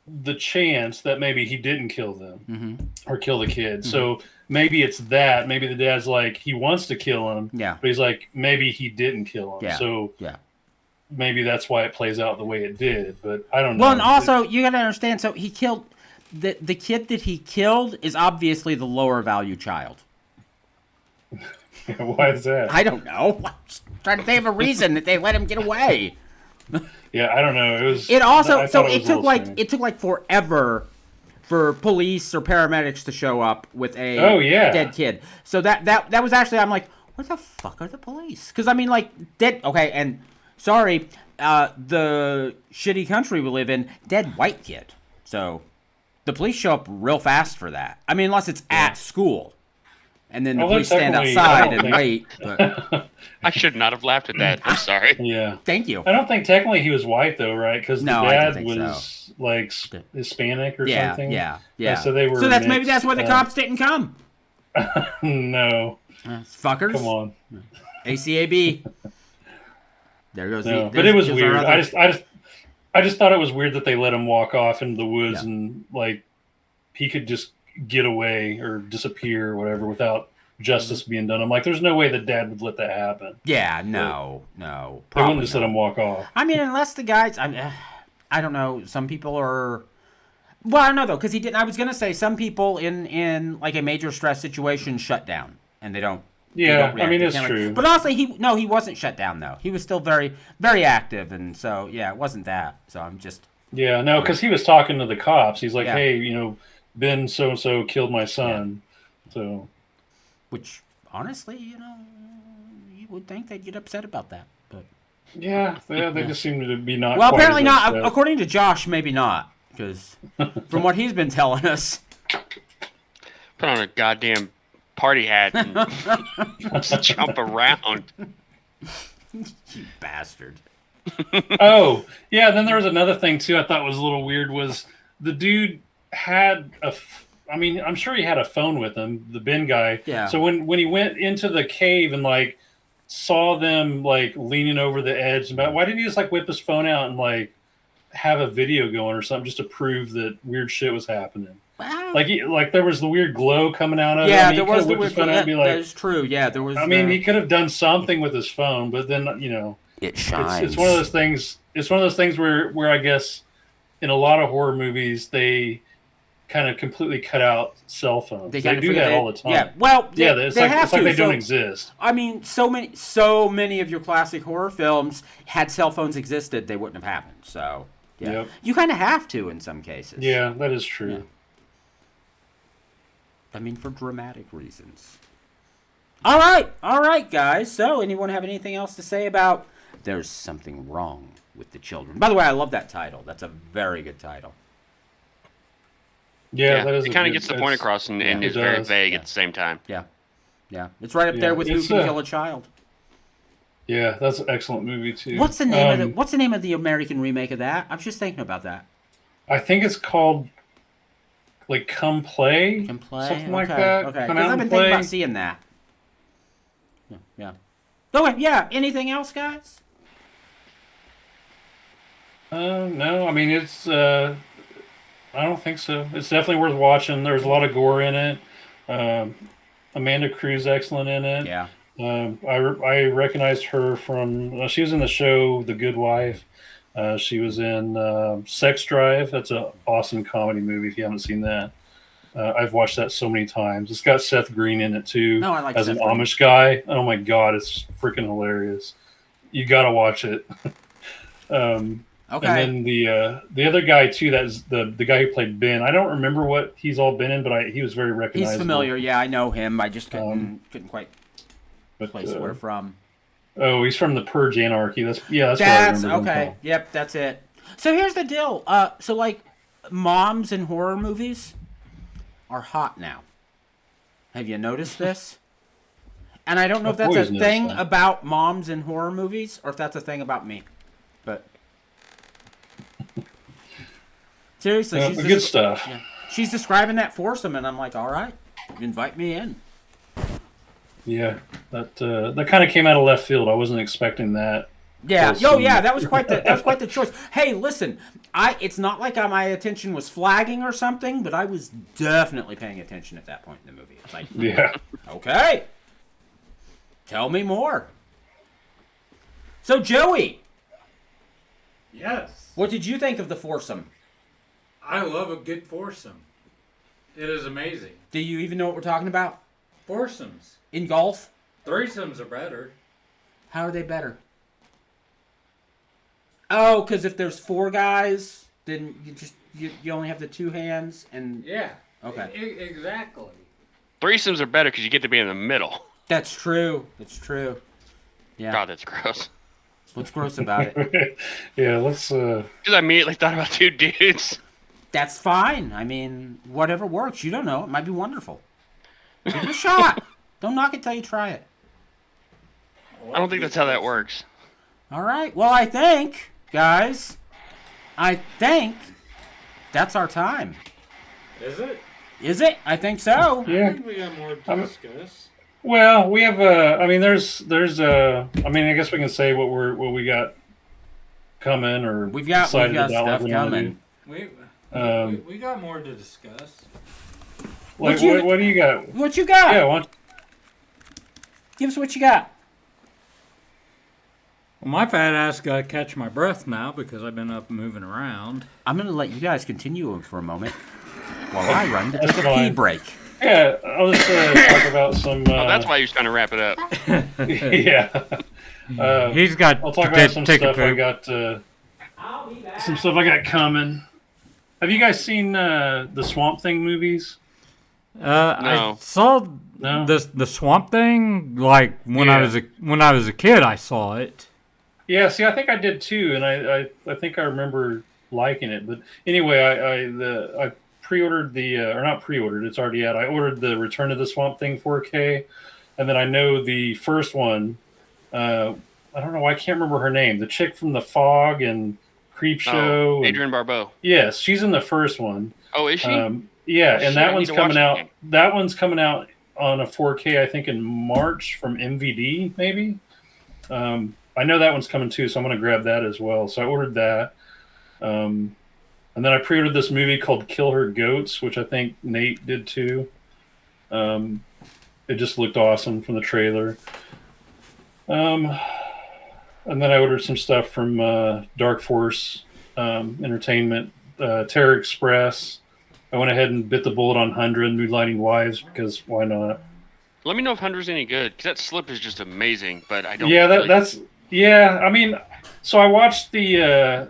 the chance that maybe he didn't kill them Mm-hmm. or kill the kid. So maybe it's that. Maybe the dad's like, he wants to kill him, Yeah. but he's like, maybe he didn't kill him. Yeah. So Yeah. maybe that's why it plays out the way it did. But I don't know. Well, and also you got to understand. So he killed the kid that he killed is obviously the lower value child. Why is that? I don't know. I'm just trying to think of a reason that they let him get away. Yeah, I don't know. It was. It also I so thought it was a took little like strange. it took like forever for police or paramedics to show up with a dead kid. So that was actually, I'm like, where the fuck are the police? Because I mean, like, dead. Okay, and sorry, the shitty country we live in, dead white kid. So the police show up real fast for that. I mean, unless it's at school. And then the police stand technically, outside and wait. But I should not have laughed at that. I'm sorry. Yeah. thank you. I don't think technically he was white though, right? Because No, the I don't dad think was like Hispanic or Yeah, something. yeah. So they were. So that's maybe mixed, that's why the cops didn't come. No, Fuckers. come on. ACAB. There goes No, the. but it was there's our weird. other- I just thought it was weird that they let him walk off into the woods Yeah. and like he could just get away or disappear or whatever without justice being done. I'm like, there's no way the dad would let that happen. Yeah, no. They wouldn't probably just let not. him walk off. I mean, unless the guys, I don't know. Some people are. Well, I don't know though, because he didn't. I was gonna say some people in like a major stress situation shut down and they don't. Yeah, react. I mean, They it's can't true. But also, he wasn't shut down though. He was still very, very active, and so yeah, it wasn't that. So I'm just. Yeah, no, because he was talking to the cops. He's like, Yeah. hey, Ben so-and-so killed my son. So, Which honestly, you would think they'd get upset about that, but. yeah, they just seem to be not. Well, quite apparently as not. upset. According to Josh, maybe not, because from what he's been telling us. Put on a goddamn party hat and just jump around. You bastard. Oh, yeah, then there was another thing, too, I thought was a little weird, was the dude had I'm sure he had a phone with him, the Ben guy. Yeah. So when he went into the cave and, like, saw them, like, leaning over the edge, why didn't he just, like, whip his phone out and, like, have a video going or something just to prove that weird shit was happening? Like there was the weird glow coming out of it. Yeah, I mean, there he was could've the whipped his weird. phone out and be like, that is true. Yeah, there was. I mean, he could have done something with his phone, but then, It shines. it's one of those things. It's one of those things where I guess in a lot of horror movies they kind of completely cut out cell phones. They kinda do forget that it. all the time. Yeah, well, yeah, it's they like have they to, don't so- exist. I mean, so many of your classic horror films, had cell phones existed, they wouldn't have happened. So, yeah, Yep. you kind of have to in some cases. Yeah, that is true. Yeah. I mean, for dramatic reasons. All right, guys. So, anyone have anything else to say about "There's Something Wrong with the Children"? By the way, I love that title. That's a very good title. Yeah, that is. It kind of gets the point across and it is very does. vague Yeah. at the same time. Yeah, it's right up Yeah, there with "Who it's, Can Kill a Child." Yeah, that's an excellent movie too. What's the name of the American remake of that? I was just thinking about that. I think it's called like Come Play. Can play Something okay, like that. Okay, Come because out I've been and thinking play. about seeing that. Yeah. Okay, yeah. Anything else, guys? No, I mean it's. I don't think so. It's definitely worth watching. There's a lot of gore in it. Amanda Cruz excellent in it. Yeah. I recognized her from. She was in the show The Good Wife. She was in Sex Drive. That's an awesome comedy movie. If you haven't seen that, I've watched that so many times. It's got Seth Green in it too. No, I like as Seth an Green. Amish guy. Oh my god, it's freaking hilarious. You gotta watch it. Okay. And then the other guy too, that's the guy who played Ben. I don't remember what he's all been in, but he was very recognizable. He's familiar. Yeah, I know him. I just couldn't quite But, place where from. oh, he's from the Purge Anarchy. That's where I That's remember him okay. from. Yep, that's it. So here's the deal. So like, moms in horror movies are hot now. Have you noticed this? And I don't know if that's a always noticed thing that. about moms in horror movies or if that's a thing about me. But seriously, Yeah, good stuff. yeah. She's describing that foursome, and I'm like, all right, invite me in. Yeah, that kind of came out of left field. I wasn't expecting that. Yeah. Well, Oh, yeah. That was quite the choice. Hey, listen, It's not like my attention was flagging or something, but I was definitely paying attention at that point in the movie. It's like, Yeah. okay, tell me more. So, Joey, Yes. what did you think of the foursome? I love a good foursome. It is amazing. Do you even know what we're talking about? Foursomes. In golf? Threesomes are better. How are they better? Oh, because if there's 4 guys, then you only have the 2 hands and Yeah. Okay. Exactly. Threesomes are better because you get to be in the middle. That's true. It's true. Yeah. God, that's gross. What's gross about it? Yeah, let's. Because I immediately thought about 2 dudes. That's fine. I mean, whatever works. You don't know. It might be wonderful. Give it a shot. Don't knock it till you try it. I don't think that's how that works. All right. Well, I think, guys, that's our time. Is it? Is it? I think so. Yeah. I think we got more to discuss. Well, we have I mean, there's I mean, I guess we can say what we got coming or We've got decided about stuff what we wanna coming. We got more to discuss. do. Like, What what do you got? What you got? Yeah, Give us what you got. Well, my fat ass got to catch my breath now because I've been up moving around. I'm going to let you guys continue for a moment while I run to That's take a pee fine. break. yeah. I'll just talk about some. Oh, that's why you're trying to wrap it up. yeah. He's got I'll talk to about some take a stuff I poop. got. Some stuff I got coming. Have you guys seen the Swamp Thing movies? No. I saw No. the Swamp Thing like when I was a kid. I saw it. Yeah, see, I think I did too, and I think I remember liking it. But anyway, I pre-ordered or not pre-ordered. It's already out. I ordered the Return of the Swamp Thing 4K, and then I know the first one. I don't know. I can't remember her name. The chick from The Fog and Creep Show. Adrienne Barbeau. Yes, she's in the first one. Oh, is she? Yeah, Oh, and shit, that I one's need to watch coming that out. again. That one's coming out on a 4K, I think, in March from MVD, maybe. I know that one's coming too, so I'm going to grab that as well. So I ordered that. And then I pre-ordered this movie called Kill Her Goats, which I think Nate did too. It just looked awesome from the trailer. And then I ordered some stuff from Dark Force Entertainment, Terror Express. I went ahead and bit the bullet on 100 Moonlighting Wives because why not? Let me know if 100's any good, because that slip is just amazing, but I don't Yeah, really- that's yeah. I mean, so I watched the.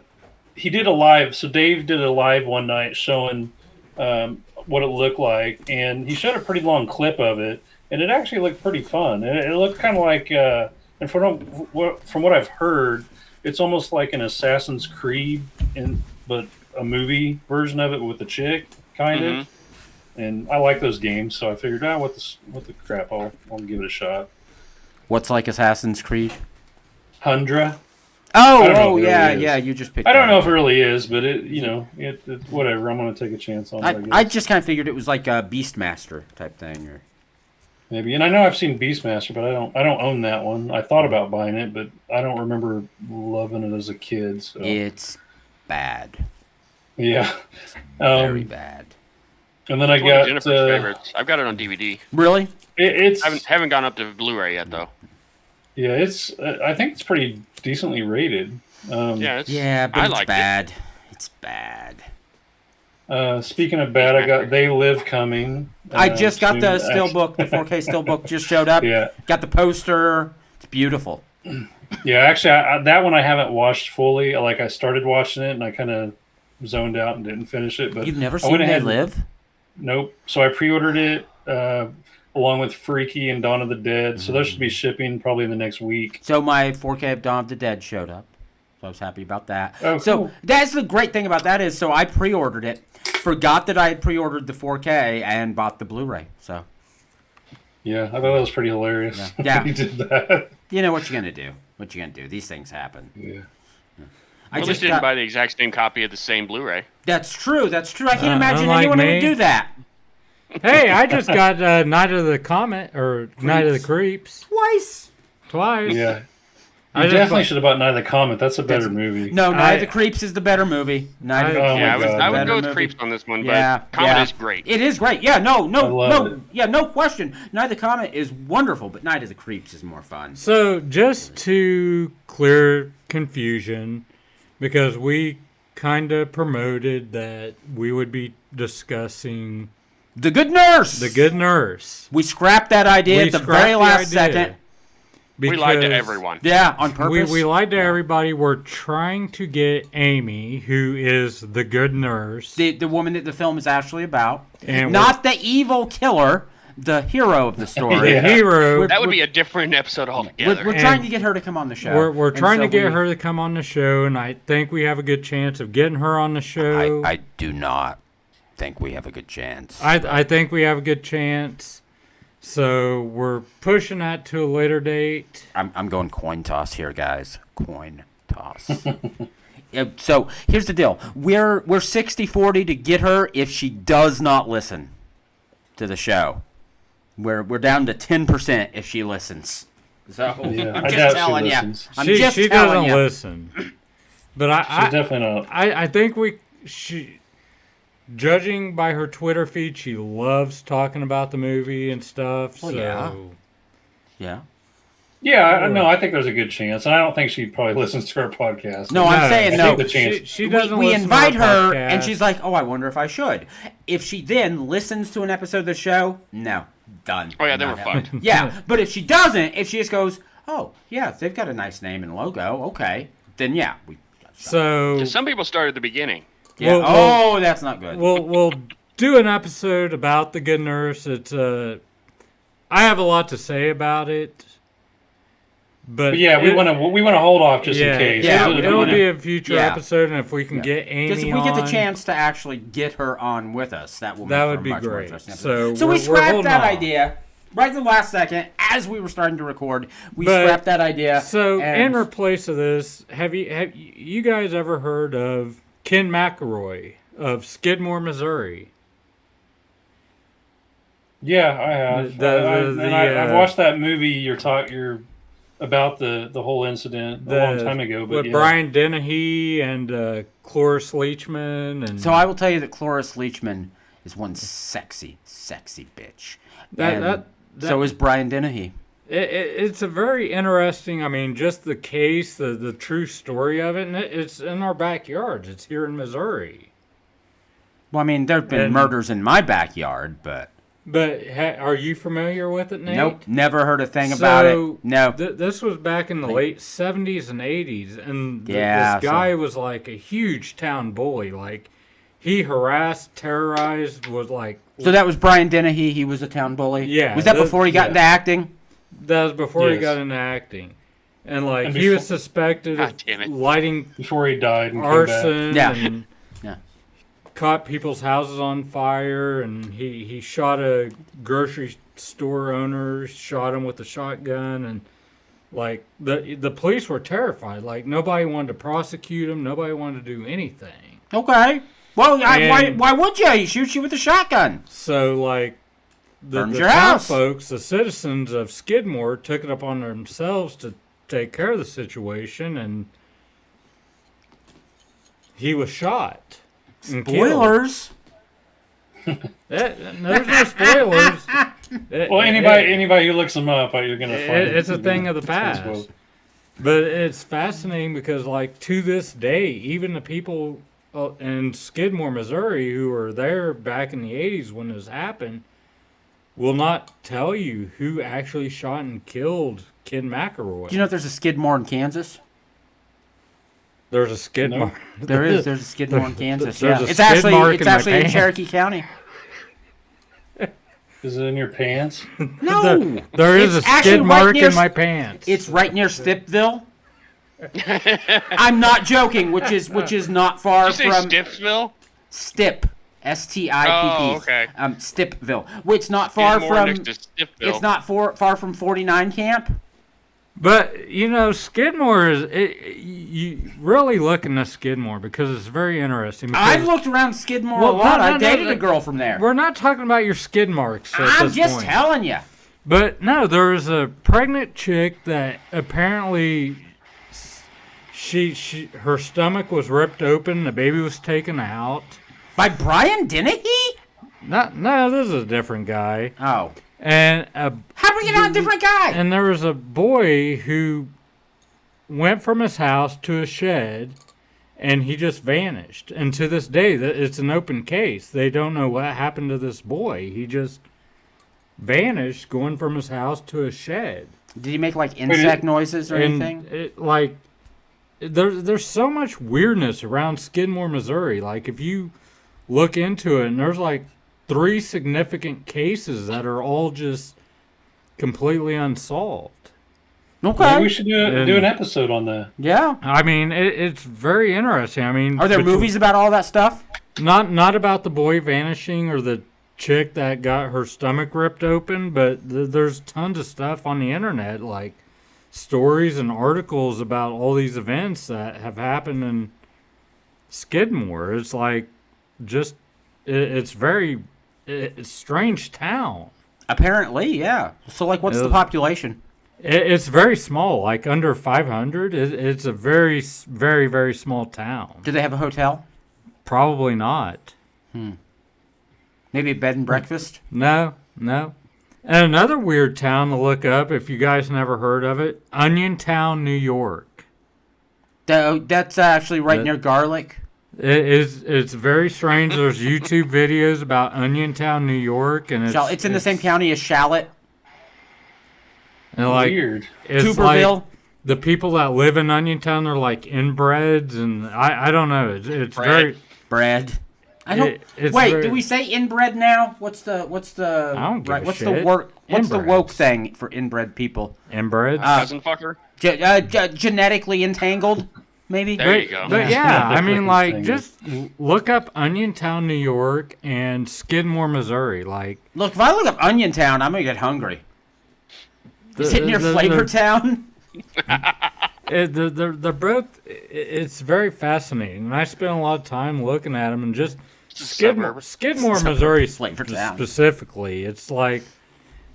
He did a live. So Dave did a live one night showing what it looked like, and he showed a pretty long clip of it, and it actually looked pretty fun. It looked kind of like, and from what I've heard, it's almost like an Assassin's Creed, but a movie version of it with a chick, kind of. And I like those games, so I figured, what the crap, I'll give it a shot. What's like Assassin's Creed? Hundra. Oh, don't know if it yeah, really is. yeah. You just picked. I don't that know up. if it really is, but it whatever. I'm gonna take a chance on it. I guess. I just kind of figured it was like a Beastmaster type thing, or Maybe, and I know I've seen Beastmaster, but I don't own that one. I thought about buying it, but I don't remember loving it as a kid. So it's bad, yeah, very bad. and then I It's one of got Jennifer's favorites. I've got it on DVD. Really? it's Haven't gone up to Blu-ray yet though. yeah, it's I think it's pretty decently rated. Yeah, Yeah, but I it's liked bad. It's bad. Speaking of bad, I got They Live coming. I just got soon. the Steelbook, the 4K Steelbook just showed up. Yeah. Got the poster. It's beautiful. Yeah, actually, that one I haven't watched fully. Like, I started watching it, and I kind of zoned out and didn't finish it. But You've never I seen went They ahead and- Live? Nope. So I pre-ordered it along with Freaky and Dawn of the Dead. So those should be shipping probably in the next week. So my 4K of Dawn of the Dead showed up. So I was happy about that. Oh, so cool. that's the great thing about that is, so I pre-ordered it, forgot that I had pre-ordered the 4K, and bought the Blu-ray. So Yeah, I thought that was pretty hilarious. Yeah. when he did that. you know what you're gonna do. What you gonna do? These things happen. Yeah. I At least just you didn't got, buy the exact same copy of the same Blu-ray. That's true. That's true. I can't imagine unlike anyone who me. would do that. Hey, I just got Night of the Creeps Twice. twice. Yeah. You definitely should have bought Night of the Comet. That's a better movie. No, Night of the Creeps is the better movie. Night of the Oh Creeps. Yeah, my God. I would go with movie. Creeps on this one, but Yeah, Comet yeah. is great. It is great. Yeah, I love it. no question. Night of the Comet is wonderful, but Night of the Creeps is more fun. So, just to clear confusion, because we kind of promoted that we would be discussing The Good Nurse. The Good Nurse. We scrapped that idea We at the scrapped very the last idea second. We lied to because everyone. Yeah, on purpose. We lied to everybody. We're trying to get Amy, who is the good nurse. The woman that the film is actually about. And Not the evil killer, the hero of the story. the hero. That would be a different episode altogether. We're trying to get her to come on the show. We're And trying so to get we- her to come on the show, and I think we have a good chance of getting her on the show. I do not think we have a good chance. I think we have a good chance. So we're pushing that to a later date. I'm going coin toss here, guys. Coin toss. Yeah, so here's the deal. We're 60-40 to get her if she does not listen to the show. We're down to 10% if she listens. So Yeah, I'm I just doubt she telling you. listens. I'm she just she telling doesn't you. listen. But She's definitely not. I think she, judging by her Twitter feed, she loves talking about the movie and stuff. Well, so yeah. Yeah. Yeah, no, I think there's a good chance, and I don't think she probably listens to our podcast. No, I'm saying I no. think the chance. she doesn't we listen invite to our her, and podcast. she's like, "Oh, I wonder if I should." If she then listens to an episode of the show, no, done. Oh yeah, they Not were happening. fucked. Yeah, but if she doesn't, if she just goes, "Oh, yeah, they've got a nice name and logo," okay, then yeah, we. So Some people start at the beginning. Yeah. Well, that's not good. we'll do an episode about the good nurse. It's I have a lot to say about it, but Yeah, we want to hold off just in case. Yeah, it'll be a future Yeah. episode, and if we can get Amy Because if we get the on, chance to actually get her on with us, that will make That for would a be much more great. interesting So episode. So we we're scrapped holding that off. idea right at the last second as we were starting to record. We But- scrapped that idea. So and in replace of this, have you guys ever heard of Ken McElroy of Skidmore, Missouri? Yeah, I have. I've watched that movie. You're about the whole incident a long time ago. But with yeah. Brian Dennehy and Cloris Leachman, and So I will tell you that Cloris Leachman is one sexy, sexy bitch. And so is Brian Dennehy. it's a very interesting. I mean, just the case, the true story of it, and it's in our backyards. It's here in Missouri. Well, I mean, there have been And- murders in my backyard, but But are you familiar with it, Nate? nope, never heard a thing about it. No. This was back in the late 70s and 80s, and Yeah, this guy was like a huge town bully. Like, he harassed, terrorized, was like... So that was Brian Dennehy. He was a town bully. Yeah, Was that that- before he got yeah. into acting? That was before he Yes. got into acting. And, like, And he was before- suspected God of damn it. lighting before he died and came back. arson Yeah. and Yeah. caught people's houses on fire, and he shot a grocery store owner, shot him with a shotgun, and like the police were terrified. Like, nobody wanted to prosecute him, nobody wanted to do anything. Okay. Well, And- why would you? He shoots you with a shotgun. So like the Burns your town house. folks, the citizens of Skidmore, took it upon themselves to take care of the situation, and he was shot. and killed. Spoilers. There's no spoilers. Well, anybody who looks them up, you're gonna find It's a thing of the past. Well, But it's fascinating because, like, to this day, even the people in Skidmore, Missouri, who were there back in the 80s when this happened, will not tell you who actually shot and killed Ken McElroy. Do you know if there's a Skidmore in Kansas? There's a Skidmore. There is. There's a Skidmore in Kansas. There's Yeah. a It's skid mark actually in my in pants. Cherokee County. is it in your pants? No. There is a It's actually skid right mark near in my pants. It's right near Stipville. I'm not joking, which is not far Did you say from Stiffsville? Stip. STIPP. Oh, okay. Stipville, which not far Skidmore from. next to Stiffville. It's not far from 49 Camp. But, you know, Skidmore you really look into Skidmore because it's very interesting. because- I've looked around Skidmore Well, a lot. no, I no, dated no. a girl from there. We're not talking about your skid marks at I'm this just point. telling you. But no, there was a pregnant chick that apparently her stomach was ripped open. The baby was taken out. By Brian Dennehy? No, this is a different guy. Oh. And How do we get on a different guy? And there was a boy who went from his house to a shed, and he just vanished. And to this day, it's an open case. They don't know what happened to this boy. He just vanished going from his house to a shed. Did he make like insect noises or anything? There's so much weirdness around Skidmore, Missouri. Like if you look into it, and there's like 3 significant cases that are all just completely unsolved. Okay. Maybe we should do an episode on that. Yeah. I mean, it's very interesting. I mean, are there movies about all that stuff? Not about the boy vanishing or the chick that got her stomach ripped open, but there's tons of stuff on the internet, like stories and articles about all these events that have happened in Skidmore. It's like just it's a strange town. Apparently, yeah. So, like, what's the population? It's very small, like under 500. It's a very, very, very small town. Do they have a hotel? Probably not. Maybe a bed and breakfast? No. And another weird town to look up, if you guys never heard of it, Oniontown, New York. That's actually right near Garlic. It's very strange. There's YouTube videos about Oniontown, New York, and it's in the same county as Shallot. And like, weird. It's Tuberville. like the people that live in Oniontown are like inbreds, and I don't know. It's very bread. I don't. Do we say inbred now? What's the I don't give a what's shit. what's the Inbreds. woke thing for inbred people? inbreds. Cousin fucker. Genetically entangled, maybe. There you go. But yeah, I mean, like, Thing. just look up Oniontown, New York, and Skidmore, Missouri. Like, Look, if I look up Oniontown, I'm gonna get hungry. Is it near Flavortown? They're both. It's very fascinating, and I spent a lot of time looking at them, and just Skidmore, Missouri Flavortown. specifically. It's like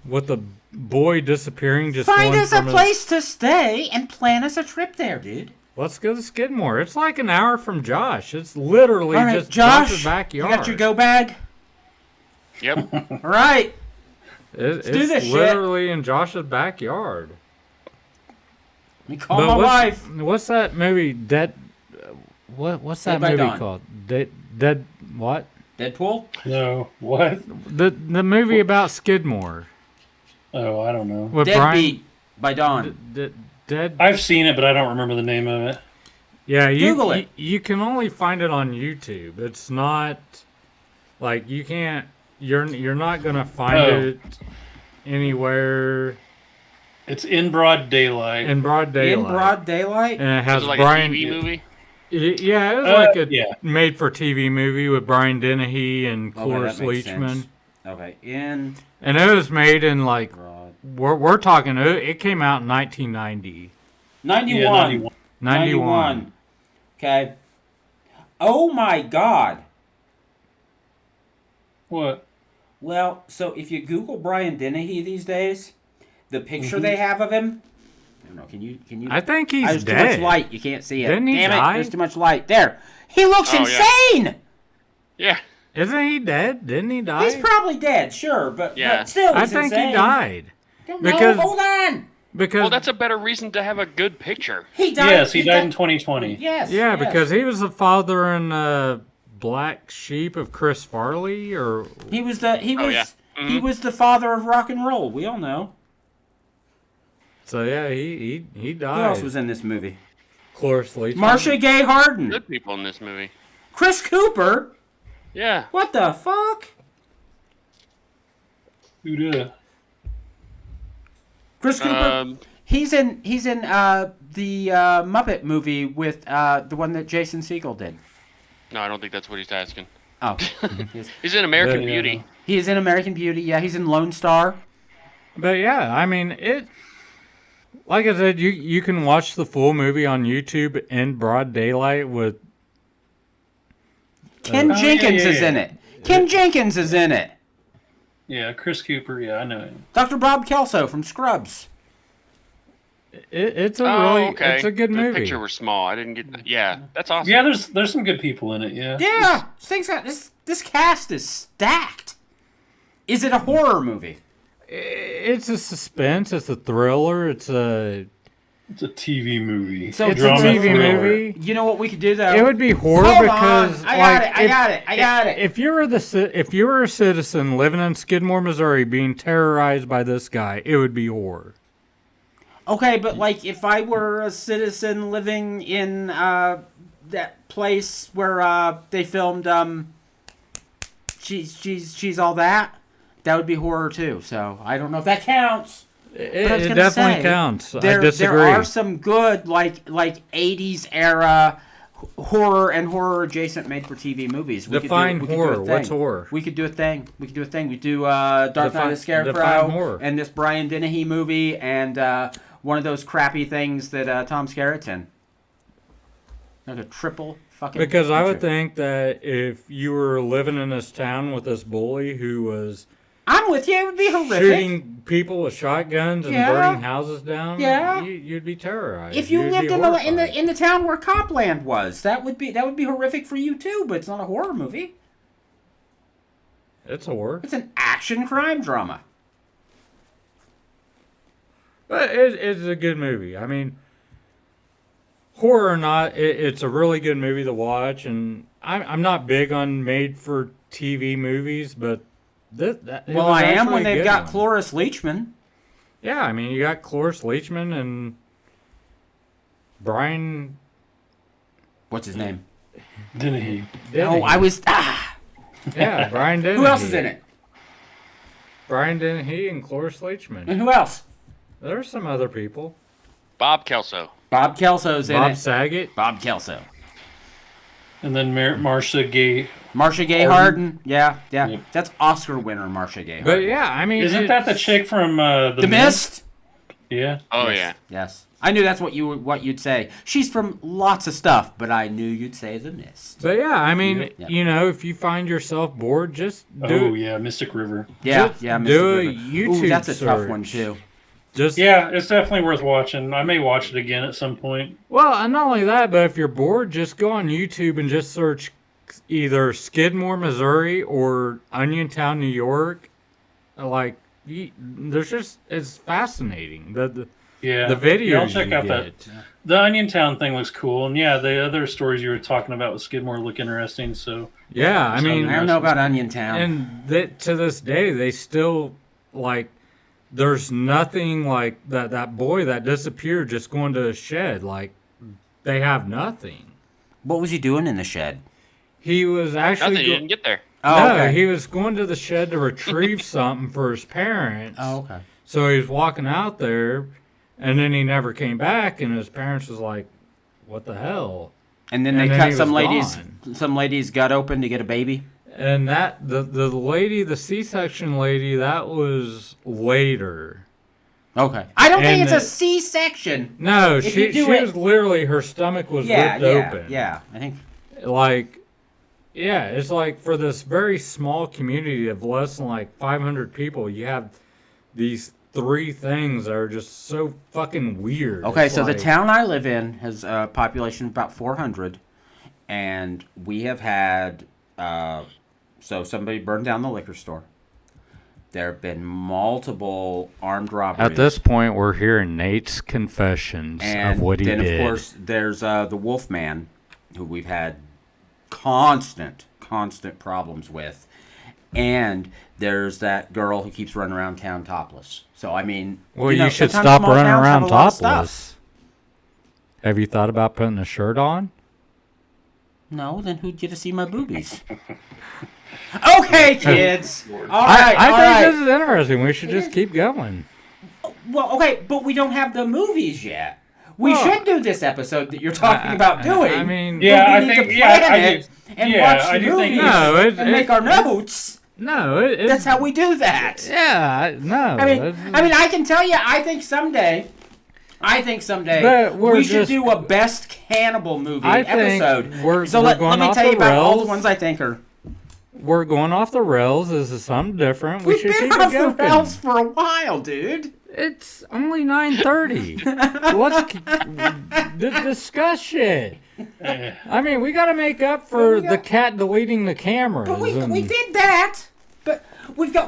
with the boy disappearing. Just Find going us a from place to stay and plan us a trip there, dude. Let's go to Skidmore. It's like an hour from Josh. It's literally All right, just Josh's Josh, backyard. you got your go bag? Yep. All right. It's do this shit. literally in Josh's backyard. Let me call my wife. What's that movie? What's that Dead by movie Dawn. called? Dead what? Deadpool? No, what? The movie about Skidmore Oh, I don't know. with Deadbeat by Dawn. Dead. I've seen it, but I don't remember the name of it. Yeah, Google it. You can only find it on YouTube. It's not like you can't. You're not gonna find it anywhere It's in broad daylight. in broad daylight. In broad daylight? And it has Is it like Brian. a TV movie? Yeah, it was like a yeah. made-for-TV movie with Brian Dennehy and Okay, Cloris that makes Leachman. sense. Okay, in And it was made in like broad. we're talking. It came out in 1990, 91. Yeah, 91. 91. Okay. Oh my God. What? Well, so if you Google Brian Dennehy these days, the picture they have of him. I don't know. Can you? I think he's There's dead. too much light. You can't see it. Didn't he Damn die? it! There's too much light. There. He looks Oh, yeah. insane. Yeah. Isn't he dead? Didn't he die? He's probably dead, sure, but Yeah. still, I he's think insane. he died Don't because- know. Hold on. because Well, that's a better reason to have a good picture. He died. Yes, he died in 2020. Yes. yeah, yes. because he was the father in Black Sheep of Chris Farley, or he was yeah. he was the father of rock and roll. We all know. so yeah, he died. Who else was in this movie? Cloris Leachman. Marcia Gay Harden. Good people in this movie. Chris Cooper. Yeah. What the fuck? Who did? Chris Cooper. He's in the Muppet movie with the one that Jason Segel did. No, I don't think that's what he's asking. Oh, He's in American Yeah. Beauty. he is in American Beauty. Yeah, he's in Lone Star. But yeah, I mean it. Like I said, you can watch the full movie on YouTube in broad daylight with. Ken Jenkins is in it. Ken Jenkins is in it. Yeah, Chris Cooper. Yeah, I know him. Dr. Bob Kelso from Scrubs. It's a Oh, really okay. it's a good the movie. picture was small. I didn't get. Yeah, that's awesome. Yeah, there's some good people in it. Yeah. Yeah, this cast is stacked. Is it a horror movie? It's a suspense. It's a thriller. It's a TV movie. So it's a Drama TV thriller. movie. You know what we could do though? It would be horror Hold because on. I got it. If you were a citizen living in Skidmore, Missouri, being terrorized by this guy, it would be horror. Okay, but like if I were a citizen living in that place where they filmed she's all that would be horror too. So I don't know if that counts. But I was It gonna definitely say, counts. I There disagree. are some good like 80s era horror and horror adjacent made for TV movies. Define horror. What's horror? We could do a thing. We do Dark Knight of the Define Scarecrow horror. and this Brian Dennehy movie and one of those crappy things that Tom Skerritt's in. Like a triple fucking. Because I would feature. think that if you were living in this town with this bully who was I'm with you. It would be horrific. shooting people with shotguns and Yeah. burning houses down, Yeah. you'd be terrorized. If you You'd lived be in horrified. the town where Copland was, that would be horrific for you too. But it's not a horror movie. It's horror. It's an action crime drama. But it's a good movie. I mean, horror or not, it's a really good movie to watch. And I'm not big on made-for-TV movies, but Well, I am when they've got Cloris Leachman. Yeah, I mean, you got Cloris Leachman and Brian. What's his name? Dennehy. Oh, I was. Yeah, Brian Dennehy. Who else is in it? Brian Dennehy and Cloris Leachman. And who else? There's some other people. Bob Kelso. Bob Kelso's in Bob it. Saget. Bob Kelso. And then Marcia Gay. Marcia Gay Harden. Yeah. Yep. That's Oscar winner Marcia Gay But Harden. yeah, I mean, Isn't that the chick from The Mist? Yeah. Oh Yes. yeah. Yes. I knew that's what you'd say. She's from lots of stuff, but I knew you'd say The Mist. But yeah, I mean, Yeah. you know, if you find yourself bored, just do Oh yeah, Mystic River. Yeah, Just yeah. do Mr. a River. YouTube Ooh, that's a tough search. one too. just Yeah, it's definitely worth watching. I may watch it again at some point. Well, and not only that, but if you're bored, just go on YouTube and just search either Skidmore, Missouri, or Oniontown, New York. Like, there's just it's fascinating. The Yeah. videos Yeah, I'll check you out get. The Oniontown thing looks cool, and yeah, the other stories you were talking about with Skidmore look interesting. So Yeah, I mean, I don't know about Oniontown. and to this day, they still like. There's nothing like that boy that disappeared just going to a shed. Like, they have nothing. What was he doing in the shed? He was actually Nothing. You didn't get there. Oh, no, okay. he was going to the shed to retrieve something for his parents. Oh, okay. So he was walking out there, and then he never came back, and his parents was like, "What the hell?" And then And they then cut he some was ladies' gut open to get a baby. And that the lady, the C-section lady, that was later. Okay. I don't think And it's a the- C-section. No, If she you do she it- was literally her stomach was Yeah, ripped yeah, open. yeah. I think. Like, yeah, it's like for this very small community of less than like 500 people, you have these three things that are just so fucking weird. Okay, It's so like, the town I live in has a population of about 400, and we have had so somebody burned down the liquor store. There have been multiple armed robberies. At this point, we're hearing Nate's confessions and of what he then did. of course there's the Wolfman, who we've had constant problems with, and there's that girl who keeps running around town topless. So I mean, Well, know, you should sometimes stop small running towns have around a lot of stuff. topless. Have you thought about putting a shirt on? No, then who'd get to see my boobies? Okay, kids. All right, I all think right. this is interesting. We should just keep going. Well, okay, but we don't have the movies yet. We Well, should do this episode that you're talking about doing. I mean, Yeah, but I we need think- to yeah, plan I it do- and yeah, watch I the do think- movies No, and make our notes. no, it's, That's how we do that. Yeah, no. I mean, I can tell you, I think someday But we're we should just- do a best cannibal movie I think episode. we're So going let me off tell the you about all the rails. ones I think are. We're going off the rails. This is something different. We We've should been keep off it the going. rails for a while, dude. It's only 9:30. Let's discuss shit. I mean, we got to make up for the cat deleting the cameras. But we did that. But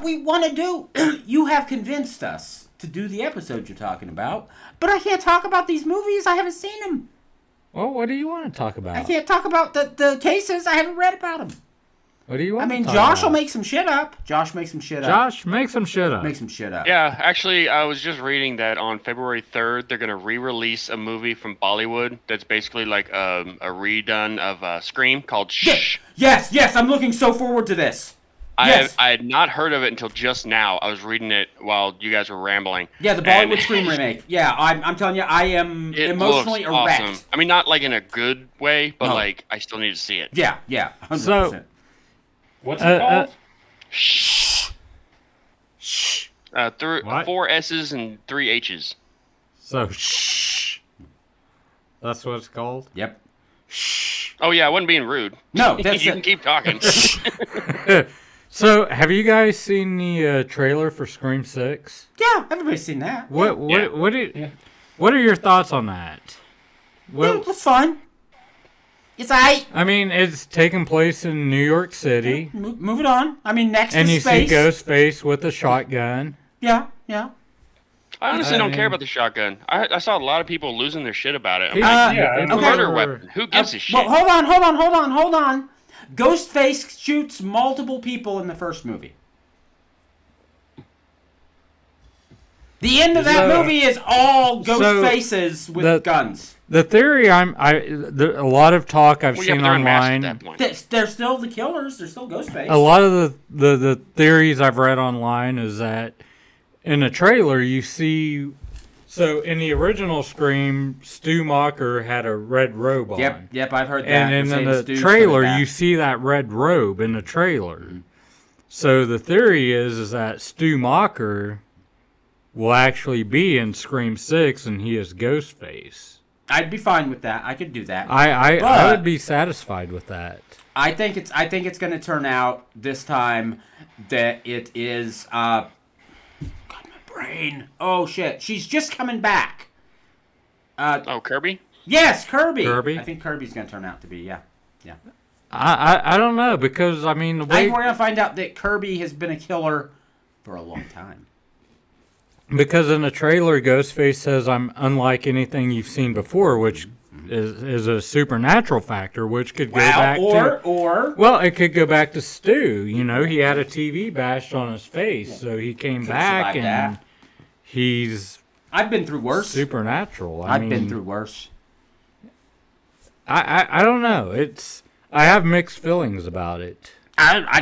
we want to do. You have convinced us to do the episode you're talking about. But I can't talk about these movies. I haven't seen them. Well, what do you want to talk about? I can't talk about the cases. I haven't read about them. What do you want? I mean, to talk Josh about? will make some shit up. Josh, make some shit up. Josh, make some shit up. Make some shit up. Yeah, actually, I was just reading that on February 3rd, they're going to re-release a movie from Bollywood that's basically like a redone of Scream called Shh. Yes, I'm looking so forward to this. Yes. I had not heard of it until just now. I was reading it while you guys were rambling. Yeah, the Bollywood Scream remake. Yeah, I'm telling you, I am it emotionally looks erect. awesome. I mean, not like in a good way, but No. like I still need to see it. Yeah, 100%. So- What's it called? Shh. What? 4 S's and 3 H's. So, shh. That's what it's called? Yep. Oh yeah, I wasn't being rude. No, that's you it. can keep talking. So, have you guys seen the trailer for Scream 6? Yeah, everybody's seen that. What are your thoughts on that? Yeah, it was fun. It's aight. I mean, it's taking place in New York City, Move it on. I mean, next and to you space. see Ghostface with a shotgun. Yeah. I honestly I don't mean- care about the shotgun. I saw a lot of people losing their shit about it. I'm Yeah, like, yeah, it's a okay. murder weapon. Who gives a shit? Well, hold on. Ghostface shoots multiple people in the first movie. The end of that movie is all ghost faces with guns. The theory a lot of talk I've Well, yeah, seen but they're unmasked at online. that point. They're still the killers. They're still Ghostface. A lot of the theories I've read online is that in the trailer you see. So in the original Scream, Stu Macher had a red robe on. Yep, I've heard that. And in They're the saying Stu's trailer, coming you back. see that red robe in the trailer. So the theory is that Stu Macher will actually be in Scream 6 and he is Ghostface. I'd be fine with that. I could do that. I But- would be satisfied with that. I think it's going to turn out this time that it is. God, my brain. Oh shit! She's just coming back. Oh, Kirby? Yes, Kirby. Kirby? I think Kirby's going to turn out to be. Yeah. I don't know, because I mean the I way, think we're going to find out that Kirby has been a killer for a long time. because in the trailer Ghostface says I'm unlike anything you've seen before, which is a supernatural factor, which could go back or well, it could go back to Stu. You know, he had a TV bashed on his face, so he came Could've back survived and that. he's I've been through worse. supernatural. I've been through worse. I don't know. I have mixed feelings about it.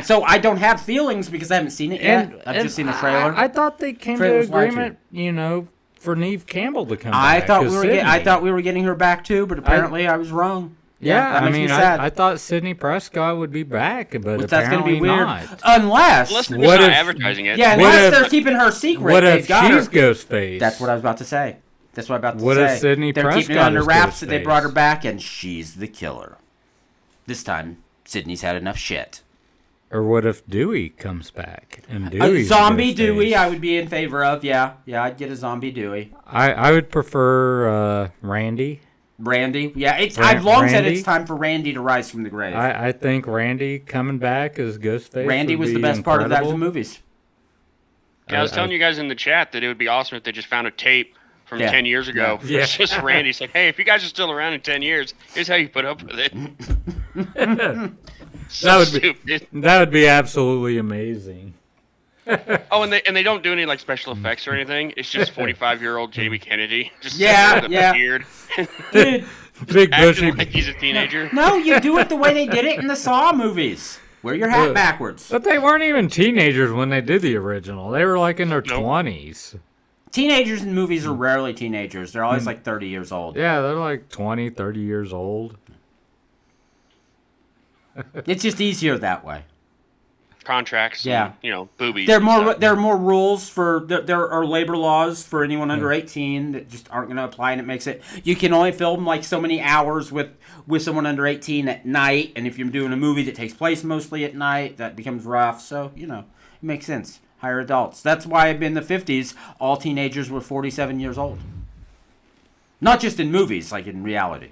So I don't have feelings because I haven't seen it yet. I've just seen the trailer. I thought they came to Trailer's lied to agreement, you know, for Neve Campbell to come I back. thought as I thought Sydney. we were getting her back too, but apparently I was wrong. Yeah, that I makes mean, me sad. I thought Sidney Prescott would be back, but But that's going to apparently be weird. not. Unless, Unless they're What just not if- advertising it. yeah, What unless if- they're keeping her secret. What They've if got she's her. Ghostface? That's what I was about to say. What if Sidney They're keeping it Prescott under is wraps that they Ghostface? brought her back and she's the killer. This time, Sydney's had enough shit. Or what if Dewey comes back and Dewey's Zombie Ghostface? Dewey, I would be in favor of. Yeah, I'd get a zombie Dewey. I would prefer Randy. Randy, yeah, I've long said Randy? it's time for Randy to rise from the grave. I think Randy coming back as Ghostface. Randy would was the be best part of that incredible. movies. Yeah, I was telling you guys in the chat that it would be awesome if they just found a tape from Yeah. 10 years ago. Yeah. It's just Randy. It's like, hey, if you guys are still around in 10 years, here's how you put up with it. So That would be- stupid. That would be absolutely amazing. Oh, and they don't do any like special effects or anything. It's just 45-year-old Jamie Kennedy just Yeah, sitting there with yeah. a beard, Dude, Big bushy. acting like he's a teenager. no, you do it the way they did it in the Saw movies. Wear your hat Ugh. backwards. But they weren't even teenagers when they did the original. They were like in their Nope. 20s. Teenagers in movies are rarely teenagers. They're always like 30 years old. Yeah, they're like 20, 30 years old. It's just easier that way. Contracts, Yeah. and, boobies. There are and more. stuff. There are more rules for. There are labor laws for anyone under 18 that just aren't going to apply, and it makes it. You can only film like so many hours with someone under 18 at night, and if you're doing a movie that takes place mostly at night, that becomes rough. So it makes sense. hire adults. That's why in the 50s, all teenagers were 47 years old. Not just in movies, like in reality.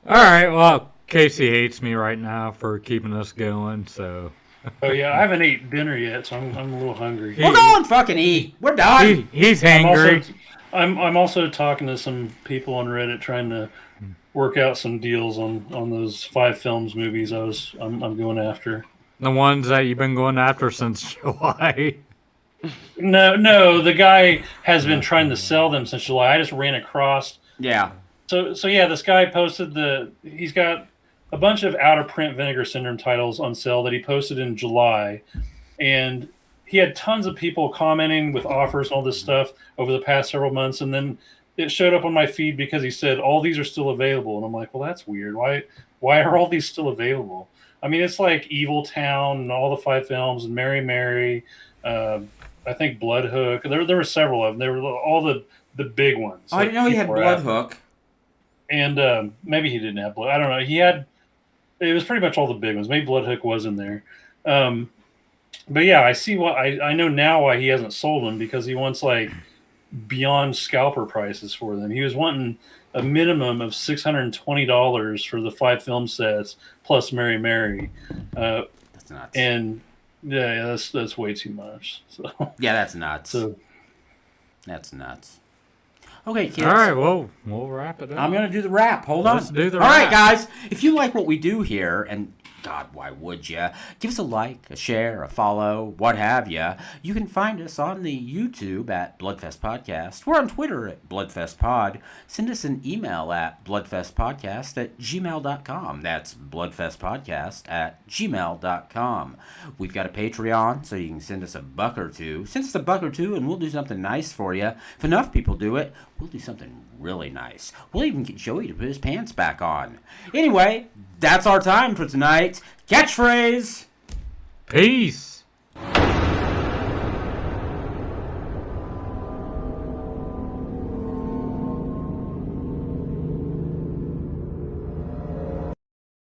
All right, well, Casey hates me right now for keeping us going, so... Oh, yeah, I haven't ate dinner yet, so I'm a little hungry. We'll go and fucking eat. We're done. He's hangry. I'm also talking to some people on Reddit trying to work out some deals on those 5 films movies I'm going after. The ones that you've been going after since July. No, the guy has been trying to sell them since July. I just ran across. Yeah. So yeah, this guy posted he's got a bunch of out of print Vinegar Syndrome titles on sale that he posted in July, and he had tons of people commenting with offers and all this stuff over the past several months, and then it showed up on my feed because he said all these are still available, and I'm like, well, that's weird. Why are all these still available? I mean, it's like Evil Town and all the 5 films and Mary Mary. I think Blood Hook. There were several of them. They were all the big ones. Oh, I didn't know he had Blood Hook. And maybe he didn't have Blood. I don't know. It was pretty much all the big ones. Maybe Blood Hook was in there. But yeah, I see I know now why he hasn't sold them, because he wants like beyond scalper prices for them. He was wanting a minimum of $620 for the 5 film sets plus Mary Mary. That's nuts. And yeah, that's way too much. So yeah, that's nuts. That's nuts. Okay, kids. All right, well, we'll wrap it up. I'm going to do the wrap. Hold on. Let's do the All right, wrap. guys. If you like what we do here, and God, why would you? Give us a like, a share, a follow, what have you. You can find us on the YouTube at Bloodfest Podcast. We're on Twitter at Bloodfest Pod. Send us an email at bloodfestpodcast@gmail.com. That's bloodfestpodcast@gmail.com. We've got a Patreon, so you can send us a buck or two. Send us a buck or two, and we'll do something nice for you. If enough people do it, we'll do something really nice. We'll even get Joey to put his pants back on. Anyway, that's our time for tonight. Catchphrase. Peace.